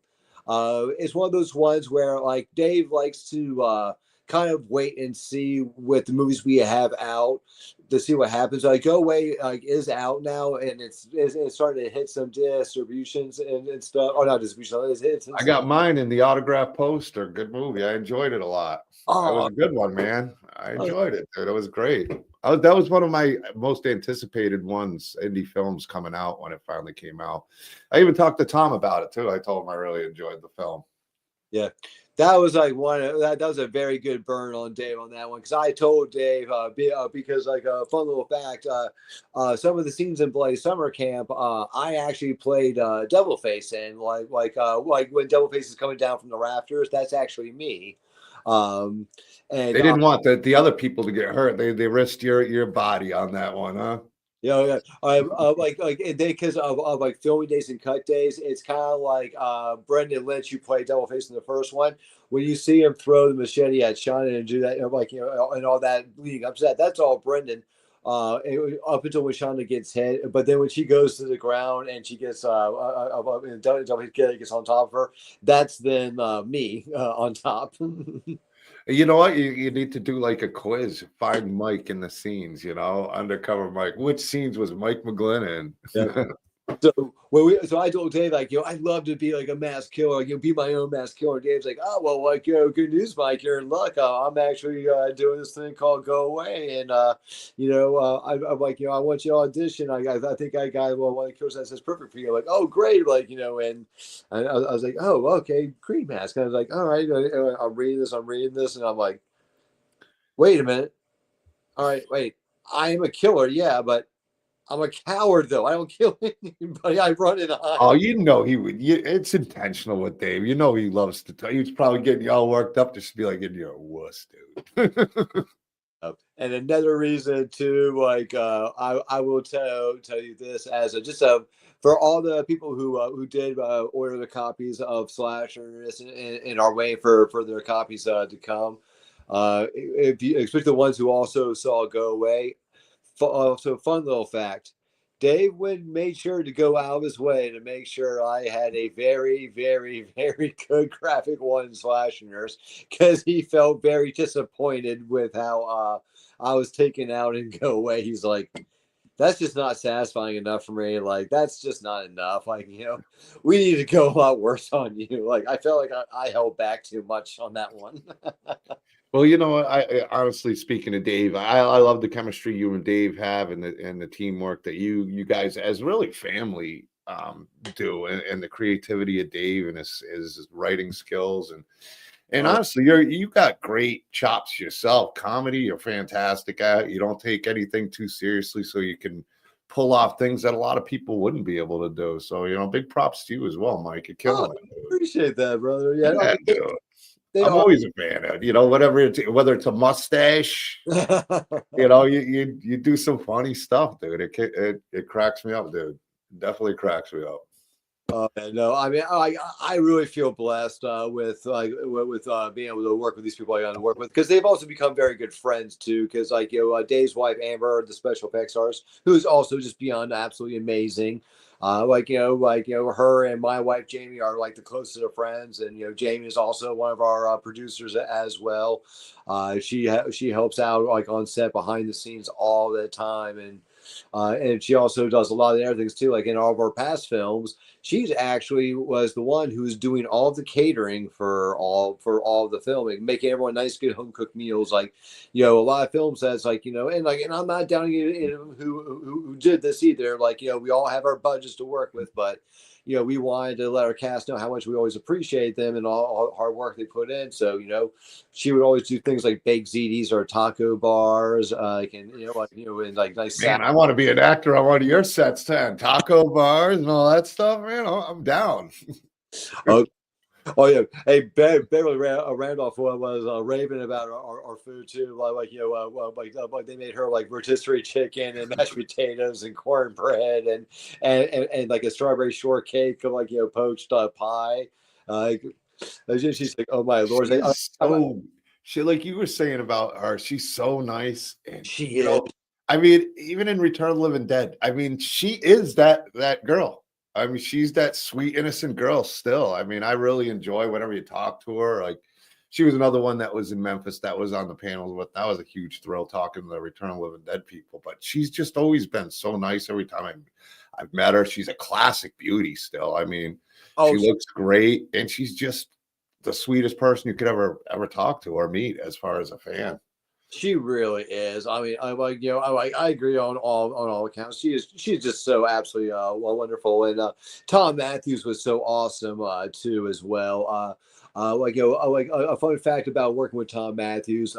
of those ones where like Dave likes to kind of wait and see with the movies we have out to see what happens. Like Go Away is out now, and it's starting to hit some distributions and stuff. Oh, not distribution, it's hits and I stuff. got mine in the autograph poster. Good movie. I enjoyed it a lot. That was Oh, a good one, man. I enjoyed it, dude. It was great. That was one of my most anticipated ones, indie films coming out when it finally came out. I even talked to Tom about it too. I told him I really enjoyed the film. yeah. That was like that was a very good burn on Dave on that one, because I told Dave because like a fun little fact, some of the scenes in Bloody Summer Camp, I actually played Devilface in, like when Devilface is coming down from the rafters, that's actually me. Um, and They didn't want the other people to get hurt. They risked your body on that one, huh? Yeah. Like they, because of like filming days and cut days, it's kind of like Brendan Lynch, who played Devilface in the first one. When you see him throw the machete at Shannon and do that, and all that leading up to that, that's all Brendan. Up until when Shonda gets hit, but then when she goes to the ground and she gets and Devilface gets on top of her, that's then me on top. You know what? You need to do like a quiz. Find Mike in the scenes, undercover Mike. Which scenes was Mike McGlynn Yeah. in? So I told Dave, like, I'd love to be like a mass killer, like, be my own mass killer. Dave's like, oh, well, like, good news, Mike, you're in luck. I'm actually doing this thing called Go Away. And, I'm like, I want you to audition. I think I got one of the killers that says perfect for you. I'm like, oh, great. Like, and I was like, oh, okay, green mask. And I was like, all right, I'm reading this. And I'm like, wait a minute. All right, wait, I am a killer. Yeah, but I'm a coward, though. I don't kill anybody. I run and Oh, hide. he would. It's intentional with Dave. He loves to tell. He was probably getting you all worked up just to be like, "You're a wuss, dude." And another reason too, like I will tell you this as for all the people who did order the copies of Slashers and are waiting for their copies to come. If you, especially the ones who also saw Go Away. Also, fun little fact: Dave Wynn made sure to go out of his way to make sure I had a very, very, very good graphic one/nurse, because he felt very disappointed with how I was taken out and Go Away. He's like, that's just not satisfying enough for me. Like, that's just not enough. Like, we need to go a lot worse on you. Like, I felt like I held back too much on that one. Well, I honestly, speaking of Dave, I love the chemistry you and Dave have, and the teamwork that you guys as really family do, and the creativity of Dave and his writing skills, and Oh, honestly, you got great chops yourself. Comedy, you're fantastic at. You don't take anything too seriously, so you can pull off things that a lot of people wouldn't be able to do. So, big props to you as well, Mike. You're oh, killing it, dude. appreciate that, brother. Yeah, I Yeah, mean, dude. they I'm are. always a fan of, whether it's a mustache, you do some funny stuff, dude. It cracks me up, dude. Definitely cracks me up. Oh yeah, no, I mean, I really feel blessed with being able to work with these people I got to work with because they've also become very good friends too. Because Dave's wife Amber, the special effects artist, who's also just beyond absolutely amazing. Her and my wife Jamie are like the closest of friends, and Jamie is also one of our producers as well. She helps out like on set behind the scenes all the time, and she also does a lot of the other things too. Like in all of our past films, she's actually was the one who was doing all of the catering for all of the filming, making everyone nice, good home cooked meals. Like, a lot of films that's like, and I'm not doubting who did this either. Like, we all have our budgets to work with, but we wanted to let our cast know how much we always appreciate them and all the hard work they put in. So, she would always do things like bake ziti or taco bars, and like nice Man, salad. I want to be an actor on one of your sets, too. Taco bars and all that stuff, man. I'm down. Oh, oh yeah. Hey, Beverly Randolph was raving about our food too. Like they made her like rotisserie chicken and mashed potatoes and cornbread and like a strawberry shortcake of like poached pie. Uh, she's like, oh my lord, like, She's she like you were saying about her, she's so nice. And she is. I mean, even in Return of the Living Dead, I mean, she is that girl. I mean, she's that sweet, innocent girl still. I mean, I really enjoy whenever you talk to her. Like, she was another one that was in Memphis that was on the panels with. That was a huge thrill talking to the Return of the Living Dead people. But she's just always been so nice every time I've met her. She's a classic beauty still. I mean, Oh, she looks great, and she's just the sweetest person you could ever talk to or meet as far as a fan. she really is. I mean, I agree on all accounts. She's just so absolutely wonderful, and Tom Matthews was so awesome too as well. Like a fun fact about working with Tom Matthews.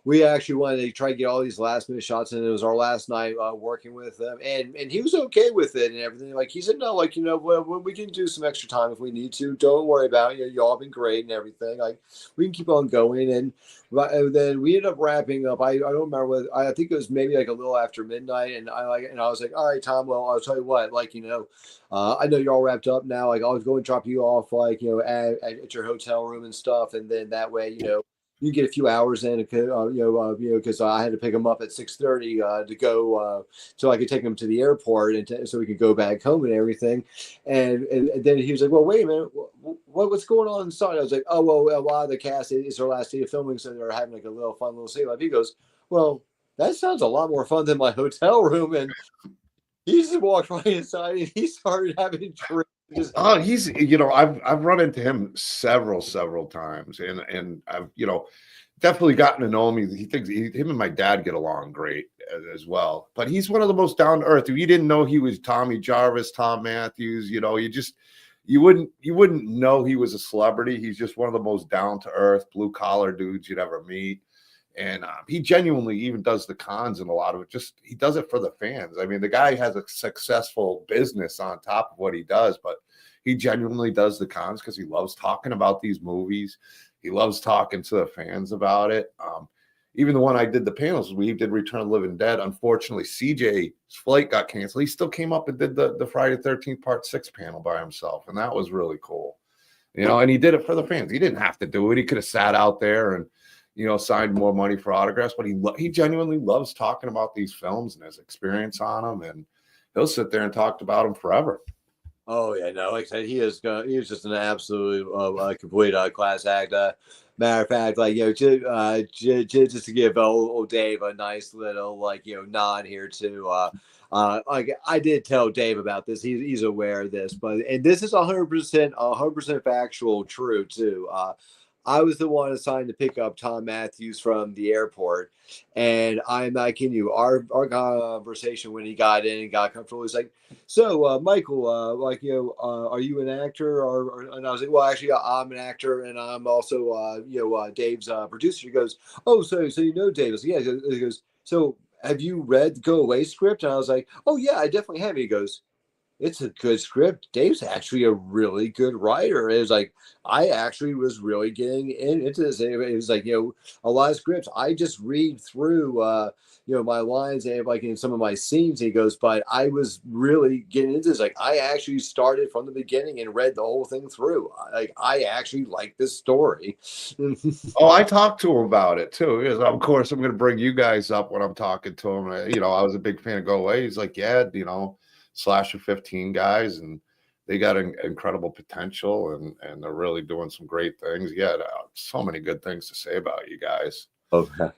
We actually wanted to try to get all these last minute shots, and it was our last night working with him, and he was okay with it and everything. Like he said, no, like well, we can do some extra time if we need to. Don't worry about it. You all been great and everything. Like we can keep on going, and then we ended up wrapping up. I don't remember what I think it was maybe like a little after midnight, and I was like, all right, Tom. Well, I'll tell you what. Like I know you're all wrapped up now. Like I'll go and drop you off, like at your hotel room and stuff, and then that way, you get a few hours in, because I had to pick him up at 6:30 to go, so I could take him to the airport and so we could go back home and everything. And then he was like, "Well, wait a minute, what's going on inside?" I was like, "Oh, well, a lot of the cast it's their last day of filming, so they're having like a little fun little scene." Like he goes, "Well, that sounds a lot more fun than my hotel room," and he just walked right inside and he started having drinks. Oh, he's I've run into him several times, and I've definitely gotten to know him. He thinks him and my dad get along great as well. But he's one of the most down to earth. If you didn't know he was Tommy Jarvis, Tom Matthews, you wouldn't know he was a celebrity. He's just one of the most down to earth, blue collar dudes you'd ever meet. And he genuinely even does the cons and a lot of it. Just he does it for the fans. I mean, the guy has a successful business on top of what he does, but he genuinely does the cons because he loves talking about these movies. He loves talking to the fans about it. Even the one I did the panels, we did Return of the Living Dead. Unfortunately, CJ's flight got canceled. He still came up and did the Friday 13th Part 6 panel by himself, and that was really cool. And he did it for the fans. He didn't have to do it. He could have sat out there and signed more money for autographs, but he genuinely loves talking about these films and his experience on them, and he'll sit there and talk about them forever. Oh yeah, no, like I said, he was just an absolute complete class act. Matter of fact, like just to give old Dave a nice little nod here too. Like I did tell Dave about this. He's aware of this, and this is 100% factual, true too. I was the one assigned to pick up Tom Matthews from the airport. And I'm not kidding you. Our conversation when he got in and got comfortable was like, so Michael, are you an actor? And I was like, well, actually, I'm an actor, and I'm also Dave's producer. He goes, oh, so you know Dave? I was like, yeah. He goes, so have you read the Go Away script? And I was like, oh yeah, I definitely have. He goes, it's a good script. Dave's actually a really good writer. It was like I actually was really getting into this. It was like, a lot of scripts. I just read through my lines and like in some of my scenes. He goes, but I was really getting into this. Like I actually started from the beginning and read the whole thing through. Like I actually like this story. Oh, I talked to him about it too. Because of course, I'm going to bring you guys up when I'm talking to him. I was a big fan of Go Away. He's like, yeah, slasher 15 guys, and they got incredible potential, and they're really doing some great things. Yeah, so many good things to say about you guys. Okay.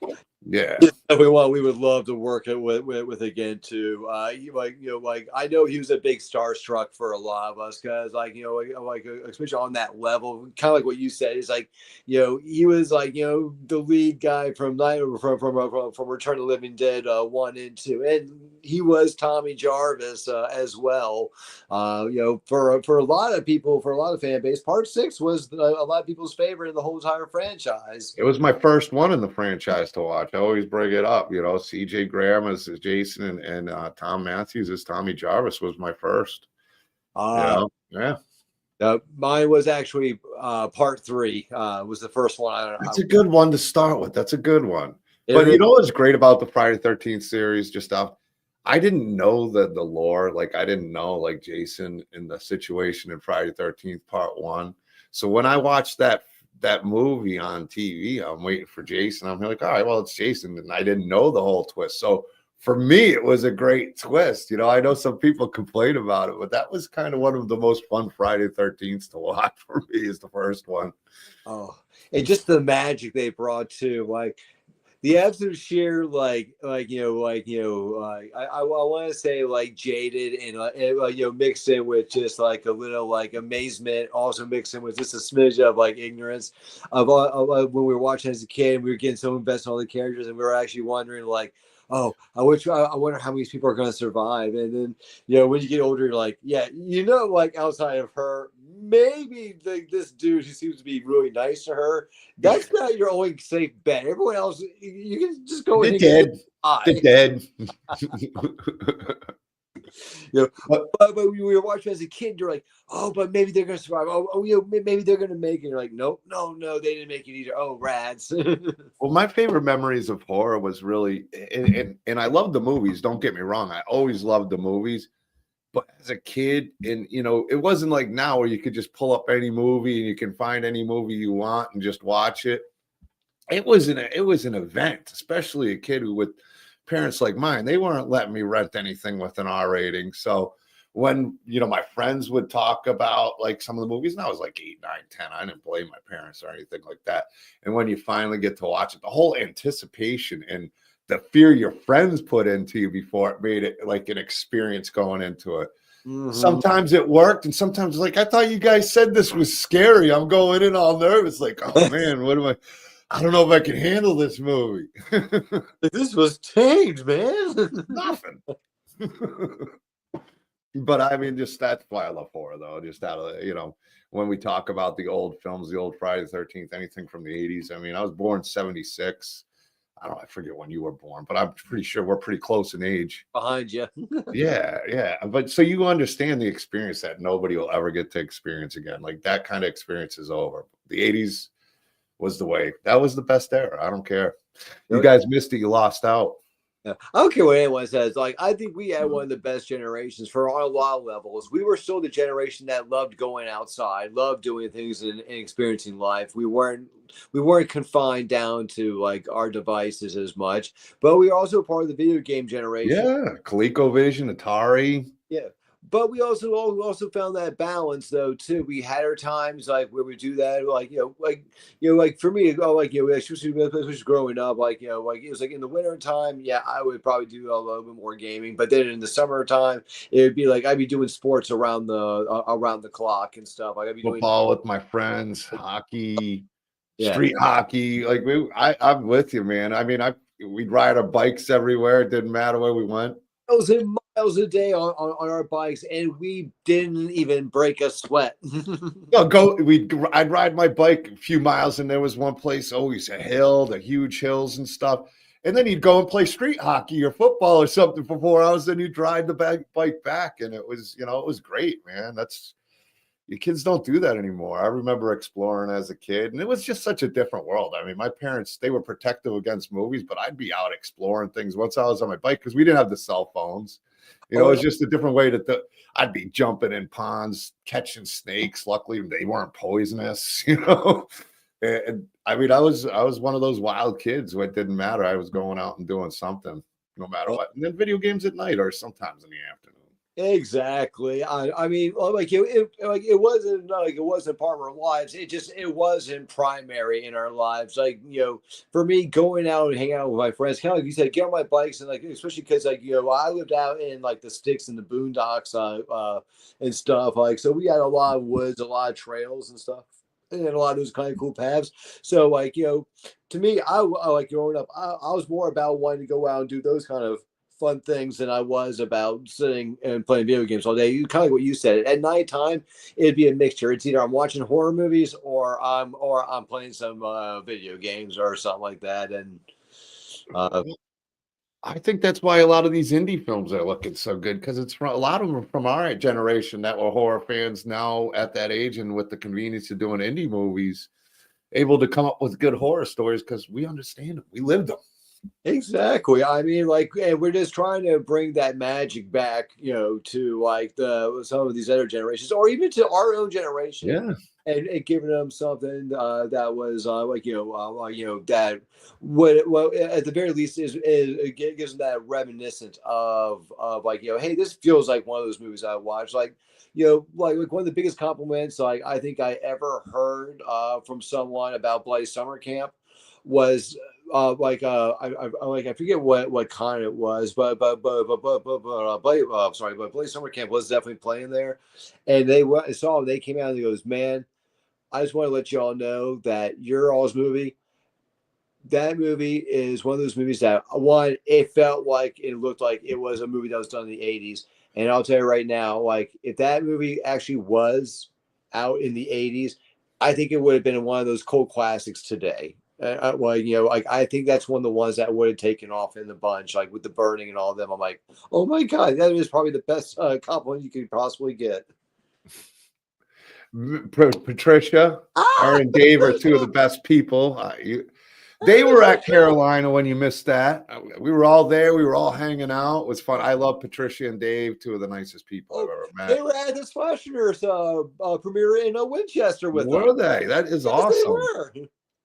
Yeah. We would love to work it with again too. I know he was a big starstruck for a lot of us because especially on that level, kind of like what you said is like, he was like the lead guy from Return of the Living Dead 1 and 2, and he was Tommy Jarvis as well. For a lot of people, for a lot of fan base, Part 6 was a lot of people's favorite in the whole entire franchise. It was my first one in the franchise to watch. I always bring it up. C.J. Graham as Jason, and Tom Matthews as Tommy Jarvis was my first. Yeah. Mine was actually Part 3 was the first one. That's a good one to start with. That's a good one. But really, what's great about the Friday the 13th series? I didn't know the lore. Like I didn't know like Jason in the situation in Friday the 13th Part 1. So when I watched that movie on TV, I'm waiting for Jason. I'm like, all right, well, it's Jason. And I didn't know the whole twist. So for me, it was a great twist. I know some people complain about it, but that was kind of one of the most fun Friday the 13th to watch for me is the first one. Oh, and just the magic they brought to like the absolute sheer I want to say like jaded and mixed in with just like a little like amazement, also mixed in with just a smidge of like ignorance of when we were watching as a kid and we were getting so invested in all the characters and we were actually wondering like, oh, I wonder how many people are going to survive. And then, when you get older, you're like, yeah, like outside of her, maybe like this dude who seems to be really nice to her, that's not your only safe bet. Everyone else, you can just go They're dead. They're dead. But we were watching as a kid, you're like, oh, but maybe they're gonna survive. Maybe they're gonna make it. You're like, nope, no, they didn't make it either. Oh, rads. Well, my favorite memories of horror was really, and I love the movies. Don't get me wrong, I always loved the movies. But as a kid, and it wasn't like now where you could just pull up any movie and you can find any movie you want and just watch it. It was an event, especially a kid with parents like mine. They weren't letting me rent anything with an R rating. So when my friends would talk about like some of the movies, and I was like 8, 9, 10, I didn't blame my parents or anything like that. And when you finally get to watch it, the whole anticipation and the fear your friends put into you before it made it like an experience going into it. Mm-hmm. Sometimes it worked, and sometimes like, I thought you guys said this was scary. I'm going in all nervous, like, oh man, I don't know if I can handle this movie. This was tamed, man. Nothing. But I mean, just that's why I love horror, though. Just out of when we talk about the old films, the old Friday the 13th, anything from the 80s. I mean, I was born 76. I forget when you were born, but I'm pretty sure we're pretty close in age. Behind you. Yeah. But so you understand the experience that nobody will ever get to experience again. Like that kind of experience is over. The 80s was the way. That was the best era. I don't care. You guys missed it. You lost out. Yeah. I don't care what anyone says. Like, I think we had one of the best generations for on a lot of levels. We were still the generation that loved going outside, loved doing things and experiencing life. We weren't confined down to like our devices as much, but we were also part of the video game generation. Yeah, ColecoVision, Atari. Yeah. But we also found that balance though too. We had our times like where we do that, like for me, especially growing up, like it was like in the winter time, yeah, I would probably do a little bit more gaming. But then in the summertime, it would be like I'd be doing sports around the clock and stuff. Like I'd be football with my friends, hockey, Yeah. street hockey. Like I'm with you, man. I mean, we'd ride our bikes everywhere. It didn't matter where we went. Miles and miles a day on our bikes, and we didn't even break a sweat. No, I'd ride my bike a few miles, and there was one place always a hill, the huge hills and stuff. And then you'd go and play street hockey or football or something for 4 hours. Then you'd ride the bike back, and it was, it was great, man. Your kids don't do that anymore. I remember exploring as a kid, and it was just such a different world. I mean, my parents, they were protective against movies, but I'd be out exploring things once I was on my bike because we didn't have the cell phones. It was just a different way I'd be jumping in ponds, catching snakes. Luckily, they weren't poisonous, And I mean, I was one of those wild kids where it didn't matter. I was going out and doing something, no matter what. And then video games at night or sometimes in the afternoon. Exactly. I mean, like it wasn't like it wasn't part of our lives. It wasn't primary in our lives. Like, for me, going out and hanging out with my friends, kind of like you said, get on my bikes, and like especially because like I lived out in like the sticks and the boondocks and stuff. Like, so we had a lot of woods, a lot of trails and stuff, and a lot of those kind of cool paths. So like to me, I like growing up, I was more about wanting to go out and do those kind of fun things than I was about sitting and playing video games all day. You kind of like what you said. At nighttime, it'd be a mixture. It's either I'm watching horror movies or I'm playing some video games or something like that. And I think that's why a lot of these indie films are looking so good because it's from a lot of them are from our generation that were horror fans now at that age, and with the convenience of doing indie movies, able to come up with good horror stories because we understand them. We lived them. exactly. I mean, like, and we're just trying to bring that magic back, to like some of these other generations, or even to our own generation, Yeah. and giving them something that was that would, well, at the very least is it gives them that reminiscent of like, hey, this feels like one of those movies I watched. Like, like one of the biggest compliments like I think I ever heard from someone about Bloody Summer Camp was I forget what con it was, but sorry, but Bloody Summer Camp was definitely playing there, and they came out and he goes, man, I just want to let y'all know that your all's movie, that movie is one of those movies that one, it felt like it looked like it was a movie that was done in the 80s. And I'll tell you right now, like if that movie actually was out in the 80s, I think it would have been one of those cult classics today. Like I think that's one of the ones that would have taken off in the bunch, like with the burning and all of them. I'm like, oh my God, that is probably the best compliment you could possibly get. Patricia, her and Dave are two of the best people. They were at Carolina when you missed that. We were all there. We were all hanging out. It was fun. I love Patricia and Dave, two of the nicest people I've ever met. They were at the Slashers premiere in Winchester with Were them. they? That is Yes, awesome. they were.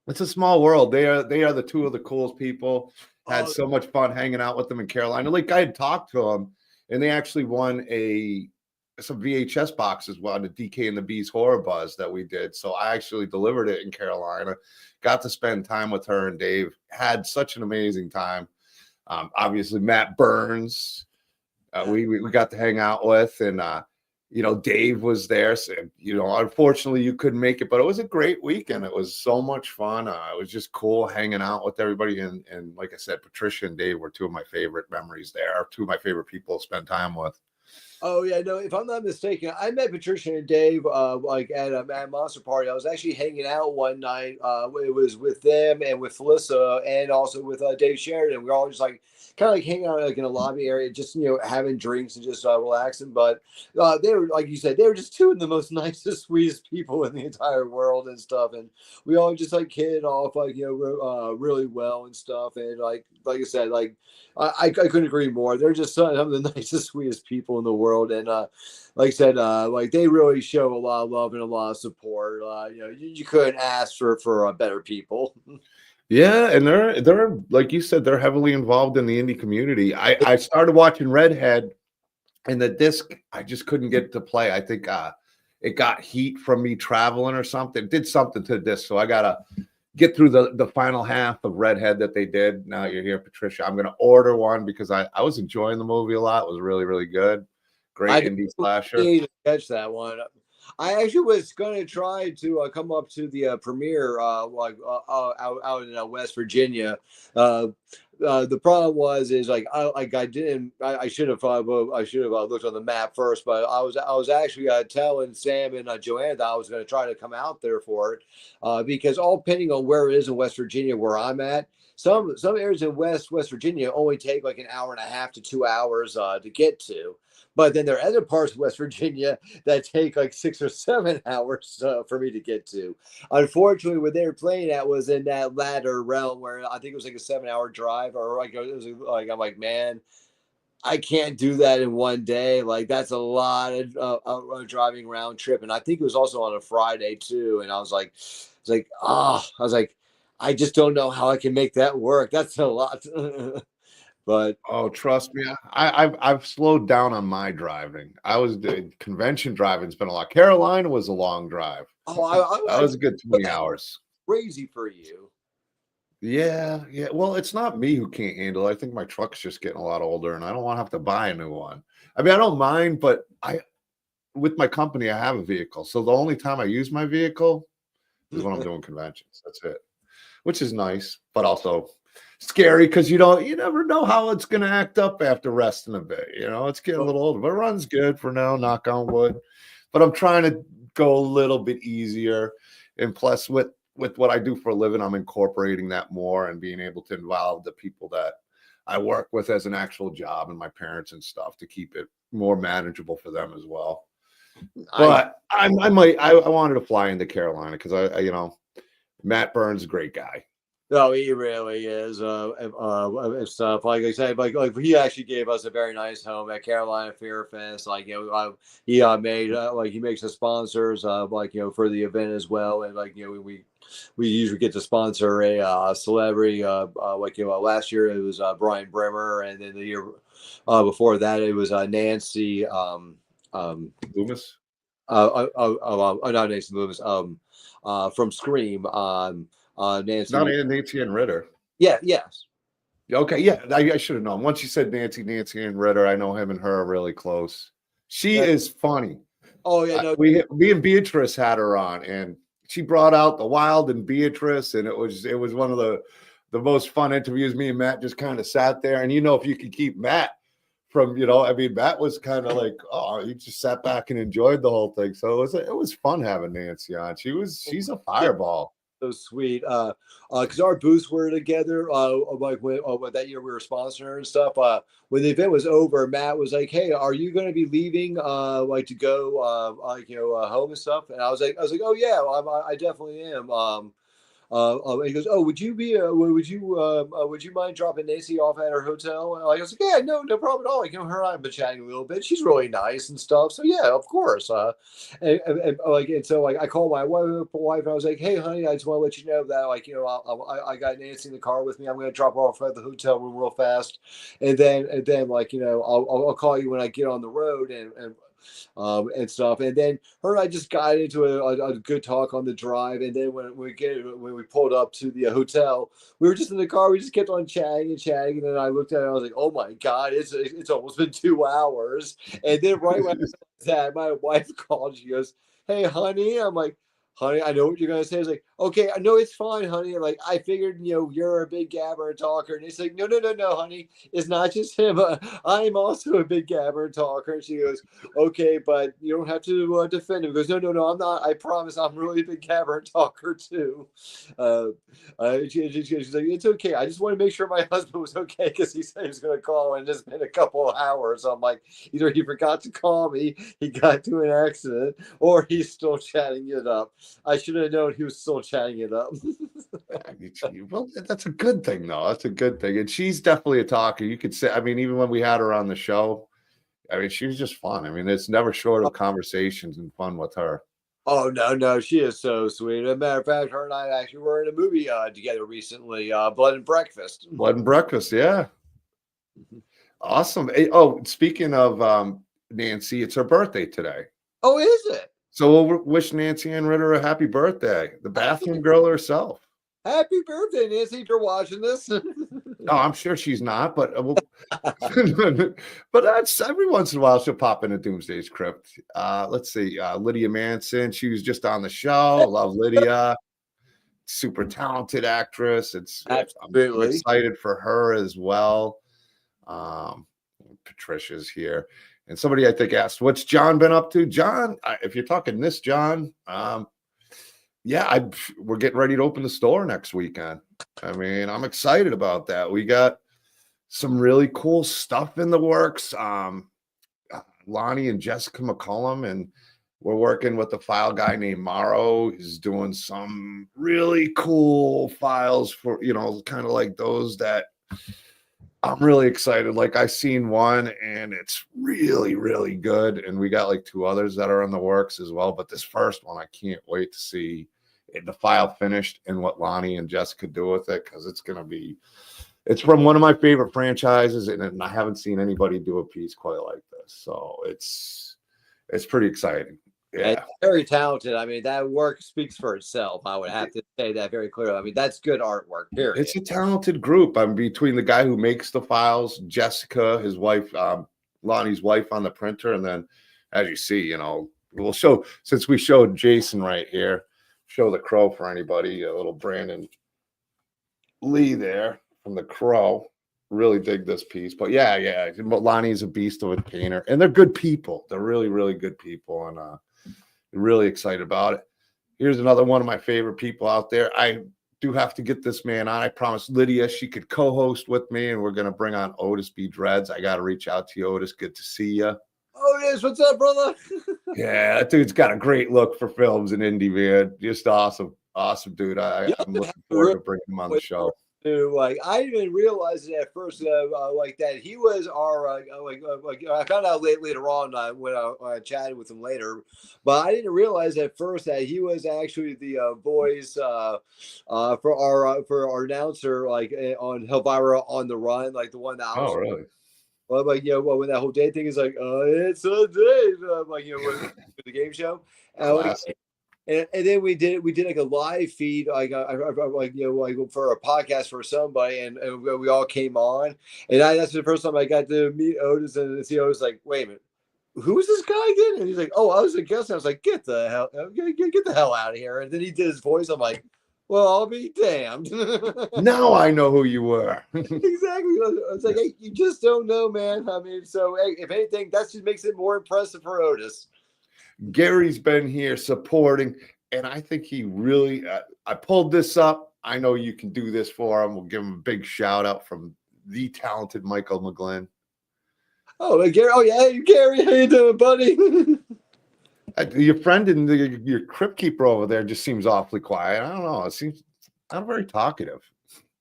It's a small world. They are the two of the coolest people. Had so much fun hanging out with them in Carolina. Like I had talked to them, and they actually won some VHS boxes on the DK and the Bees Horror Buzz that we did. So I actually delivered it in Carolina. Got to spend time with her and Dave. Had such an amazing time. Obviously, Matt Burns, we got to hang out with, and Dave was there. So, unfortunately, you couldn't make it, but it was a great weekend. It was so much fun. It was just cool hanging out with everybody. And like I said, Patricia and Dave were two of my favorite memories there. Two of my favorite people to spend time with. Oh yeah, no. If I'm not mistaken, I met Patricia and Dave like at a Monster Party. I was actually hanging out one night. It was with them and with Felissa and also with Dave Sheridan. We were all just like kind of like hanging out like in a lobby area, just having drinks and just relaxing. But they were, like you said, they were just two of the most nicest, sweetest people in the entire world and stuff. And we all just like hit off like really well and stuff. And like I said, like I couldn't agree more. They're just some of the nicest, sweetest people in the world. And like I said, like they really show a lot of love and a lot of support. You couldn't ask for better people. Yeah, and they're like you said, they're heavily involved in the indie community. I started watching Redhead, and the disc I just couldn't get to play. I think it got heat from me traveling or something. It did something to the disc, so I gotta get through the final half of Redhead that they did. Now you're here, Patricia. I'm gonna order one because I was enjoying the movie a lot. It was really, really good. Great indie slasher. Need to catch that one. I actually was going to try to come up to the premiere, out in West Virginia. Uh, the problem is like I didn't I should have looked on the map first, but I was actually telling Sam and Joanna that I was going to try to come out there for it, because all depending on where it is in West Virginia where I'm at. Some areas in West Virginia only take like an hour and a half to 2 hours to get to. But then there are other parts of West Virginia that take like 6 or 7 hours for me to get to. Unfortunately, where they were playing at was in that latter realm where I think it was like a 7 hour drive, or like it was like I'm like, man, I can't do that in one day. Like that's a lot of driving round trip, and I think it was also on a Friday too. And I was like, I just don't know how I can make that work. That's a lot. But Oh, trust me, I've slowed down on my driving. I was doing convention driving's been a lot. Carolina was a long drive. oh, That was a good 20 hours. crazy for you. Yeah, yeah. Well, it's not me who can't handle it. I think my truck's just getting a lot older and I don't want to have to buy a new one. I mean, I don't mind, but with my company, I have a vehicle. So the only time I use my vehicle is when I'm doing conventions. That's it. Which is nice, but also scary because you never know how it's going to act up after resting a bit. It's getting a little older, but it runs good for now, knock on wood. But I'm trying to go a little bit easier. And plus, with what I do for a living, I'm incorporating that more and being able to involve the people that I work with as an actual job and my parents and stuff to keep it more manageable for them as well. But I wanted to fly into Carolina because Matt Burns is a great guy. No, he really is. Stuff like I said, like he actually gave us a very nice home at Carolina Fair Fest. Like he made like he makes the sponsors for the event as well, and we usually get to sponsor a celebrity. Last year it was Brian Bremer, and then the year before that it was Nancy Loomis. Not Nancy Loomis. From Scream. Nancy. Not Nancy and Ritter. Yeah. Yes. Okay. Yeah. I should have known. Once you said Nancy and Ritter, I know him and her are really close. She is funny. Oh yeah. No. Me and Beatrice had her on, and she brought out the Wild and Beatrice, and it was one of the most fun interviews. Me and Matt just kind of sat there, and if you could keep Matt from, Matt was kind of like, oh, he just sat back and enjoyed the whole thing. So it was fun having Nancy on. She's a fireball. So sweet, because our booths were together. When that year we were sponsoring and stuff. When the event was over, Matt was like, "Hey, are you going to be leaving? To go, home and stuff?" And I was like, "Oh yeah, I definitely am." And he goes, "Oh, would you mind dropping Nancy off at her hotel?" And I was like, "Yeah, no problem at all. Her and I've been chatting a little bit. She's really nice and stuff. So yeah, of course." And so I called my wife and I was like, "Hey, honey, I just want to let you know that I got Nancy in the car with me. I'm going to drop her off at the hotel room real fast, and then I'll call you when I get on the road and stuff." And then her and I just got into a good talk on the drive. And then when we pulled up to the hotel, we were just in the car. We just kept on chatting and chatting. And then I looked at it and I was like, "Oh my God, it's almost been 2 hours." And then right when I said that, my wife called. She goes, "Hey, honey." I'm like, "Honey, I know what you're gonna say." It's like, "Okay, I know it's fine, honey. Like, I figured, you're a big gabber and talker." And it's like, "No, honey. It's not just him. I'm also a big gabber and talker." And she goes, "Okay, but you don't have to defend him." He goes, No, I'm not. I promise, I'm really a big gabber and talker too." She's like, "It's okay. I just want to make sure my husband was okay because he said he was going to call, and it's been a couple of hours." So I'm like, either he forgot to call me, he got to an accident, or he's still chatting it up. I should have known he was still chatting it up. Well, that's a good thing, though. That's a good thing. And she's definitely a talker. You could say, even when we had her on the show, she was just fun. It's never short of conversations and fun with her. Oh, no, she is so sweet. As a matter of fact, her and I actually were in a movie together recently, Blood and Breakfast. Blood and Breakfast, yeah. Awesome. Hey, speaking of Nancy, it's her birthday today. Oh, is it? So we'll wish Nancy Ann Ritter a happy birthday. The bathroom girl herself. Happy birthday, Nancy, if you're watching this. Oh, I'm sure she's not, but but that's every once in a while she'll pop into Doomsday's Crypt. Let's see, Lydia Manson. She was just on the show. Love Lydia, super talented actress. I'm Absolutely. excited for her as well. Um, Patricia's here, and somebody I think asked, "What's John been up to?" John, if you're talking this, John, yeah, we're getting ready to open the store next weekend. I mean, I'm excited about that. We got some really cool stuff in the works. Lonnie and Jessica McCullum, and we're working with a file guy named Morrow. He's doing some really cool files for, kind of like those that I'm really excited. Like I seen one and it's really, really good. And we got like 2 others that are in the works as well. But this first one, I can't wait to see the file finished and what Lonnie and Jessica do with it. Cause it's from one of my favorite franchises. And I haven't seen anybody do a piece quite like this. So it's pretty exciting. Yeah. And very talented. I mean, that work speaks for itself. I would have to say that very clearly. I mean, that's good artwork, period. It's a talented group. I'm between the guy who makes the files, Jessica, his wife, Lonnie's wife on the printer. And then as you see, we'll show, since we showed Jason right here, show the Crow for anybody, a little Brandon Lee there from the Crow. Really dig this piece. But yeah. Lonnie's a beast of a painter. And they're good people. They're really, really good people. And really excited about it. Here's another one of my favorite people out there. I do have to get this man on. I promised Lydia she could co-host with me, and we're going to bring on Otis B. Dreads. I got to reach out to you, Otis. Good to see you. Otis, what's up, brother? Yeah, that dude's got a great look for films and indie, man. Just awesome dude. I'm looking forward to bringing him on the show. Like I didn't realize it at first, like that he was our I found out later on when I chatted with him later, but I didn't realize at first that he was actually the voice for our announcer on Helvira on the Run, like the one that I was. Oh, really? Well, when that whole day thing is like, it's a day, the game show. And then we did like a live feed, for a podcast for somebody, and we all came on, and that's the first time I got to meet Otis and see Otis. Like, wait a minute, who's this guy again? And he's like, oh, I was a guest. And I was like, get the hell out of here. And then he did his voice. I'm like, well, I'll be damned. Now I know who you were. Exactly. It's like, hey, you just don't know, man. I mean, so hey, if anything, that just makes it more impressive for Otis. Gary's been here supporting, and I think he really I pulled this up. I know you can do this for him. We'll give him a big shout out from the talented Michael McGlynn. Oh, Gary. Oh, yeah. Hey, Gary, how you doing, buddy? Your friend and your Krypt keeper over there just seems awfully quiet. I don't know. It seems not very talkative.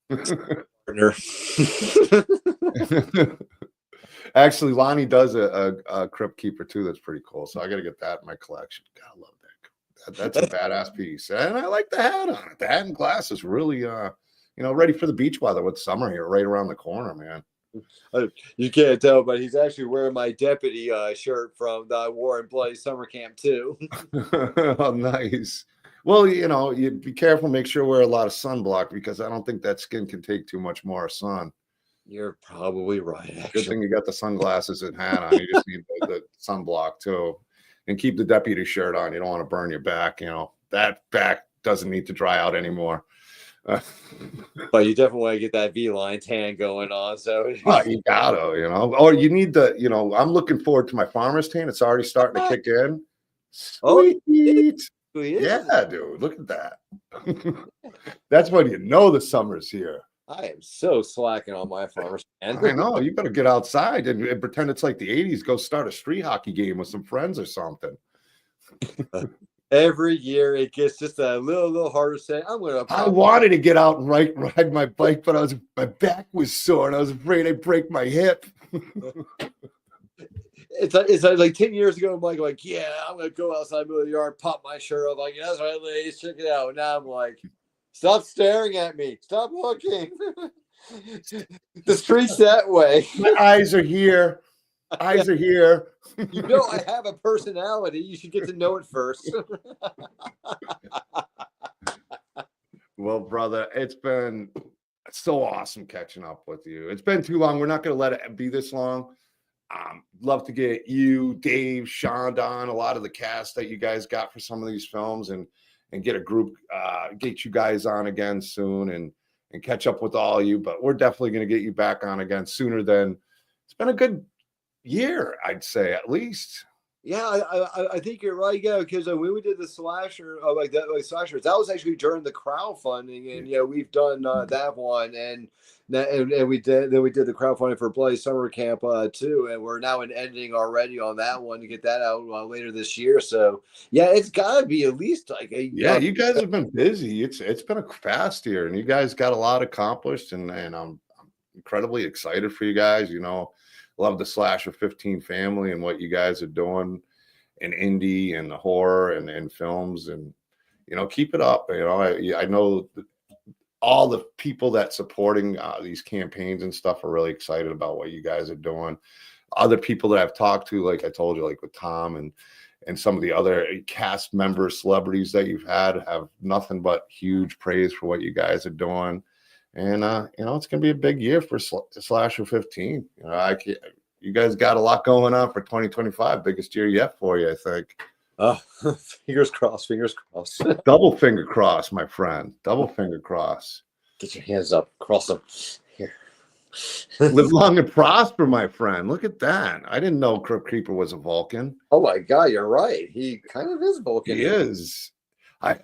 Partner. Actually, Lonnie does a Krypt keeper too. That's pretty cool. So I got to get that in my collection. God, I love that. That's a badass piece, and I like the hat on it. The hat and glasses really, ready for the beach weather with summer here, right around the corner, man. You can't tell, but he's actually wearing my deputy shirt from the War and Bloody summer camp too. Oh, nice. Well, you be careful. Make sure you wear a lot of sunblock because I don't think that skin can take too much more sun. You're probably right. Actually. Good thing you got the sunglasses and hat on. You just need the sunblock too, and keep the deputy shirt on. You don't want to burn your back. That back doesn't need to dry out anymore. But you definitely want to get that V-line tan going on. So you gotta, or you need the, I'm looking forward to my farmer's tan. It's already starting to kick in. Sweet. Yeah, dude. Look at that. That's when the summer's here. I am so slacking on my farmer's tan. I know. You better get outside and pretend it's like the 80s. Go start a street hockey game with some friends or something. Every year it gets just a little harder to say. I wanted to get out and ride my bike, but my back was sore and I was afraid I'd break my hip. It's like 10 years ago. I'm like, yeah, I'm gonna go outside, middle of the yard, pop my shirt up. Like, that's right, ladies, check it out. Now I'm like, stop staring at me. Stop looking. The street's that way. My eyes are here. Eyes are here. I have a personality. You should get to know it first. Well, brother, it's been It's so awesome catching up with you. It's been too long. We're not going to let it be this long. Love to get you, Dave, Sean, Don, a lot of the cast that you guys got for some of these films, and get a group, get you guys on again soon, and catch up with all of you. But we're definitely going to get you back on again sooner than it's been a good year, I'd say, at least. Yeah, I think you're right. Yeah, because when we did the slasher, slashers, that was actually during the crowdfunding, and we've done that one, and we did the crowdfunding for Bloody Summer Camp too, and we're now in editing already on that one to get that out later this year. So yeah, it's got to be at least like you guys have been busy. It's been a fast year, and you guys got a lot accomplished, and I'm incredibly excited for you guys. Love the Slasher 15 family and what you guys are doing in indie and the horror and films, and keep it up. I know all the people that supporting these campaigns and stuff are really excited about what you guys are doing. Other people that I've talked to, like I told you, like with Tom and some of the other cast members, celebrities that you've had, have nothing but huge praise for what you guys are doing. And it's gonna be a big year for Slasher 15. You guys got a lot going on for 2025. Biggest year yet for you, I think. Fingers crossed. Fingers crossed. Double finger cross, my friend. Double finger cross. Get your hands up. Cross them. Here. Live long and prosper, my friend. Look at that. I didn't know Crypt Keeper was a Vulcan. Oh my God, you're right. He kind of is Vulcan. He is. I have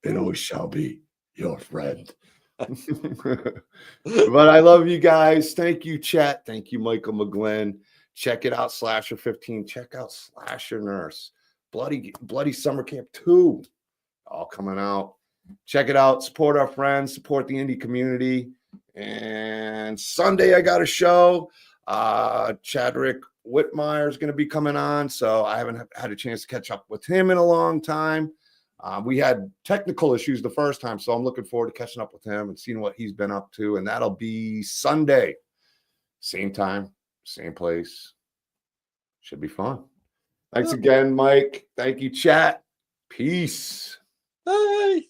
and always shall be your friend. But I love you guys. Thank you, chat. Thank you, Michael McGlynn. Check it out, Slasher 15. Check out Slasher Nurse. Bloody Summer Camp 2. All coming out. Check it out. Support our friends. Support the indie community. And Sunday, I got a show. Chadwick Whitmire is going to be coming on, so I haven't had a chance to catch up with him in a long time. We had technical issues the first time, so I'm looking forward to catching up with him and seeing what he's been up to. And that'll be Sunday. Same time, same place. Should be fun. Thanks again, Mike. Thank you, chat. Peace. Bye.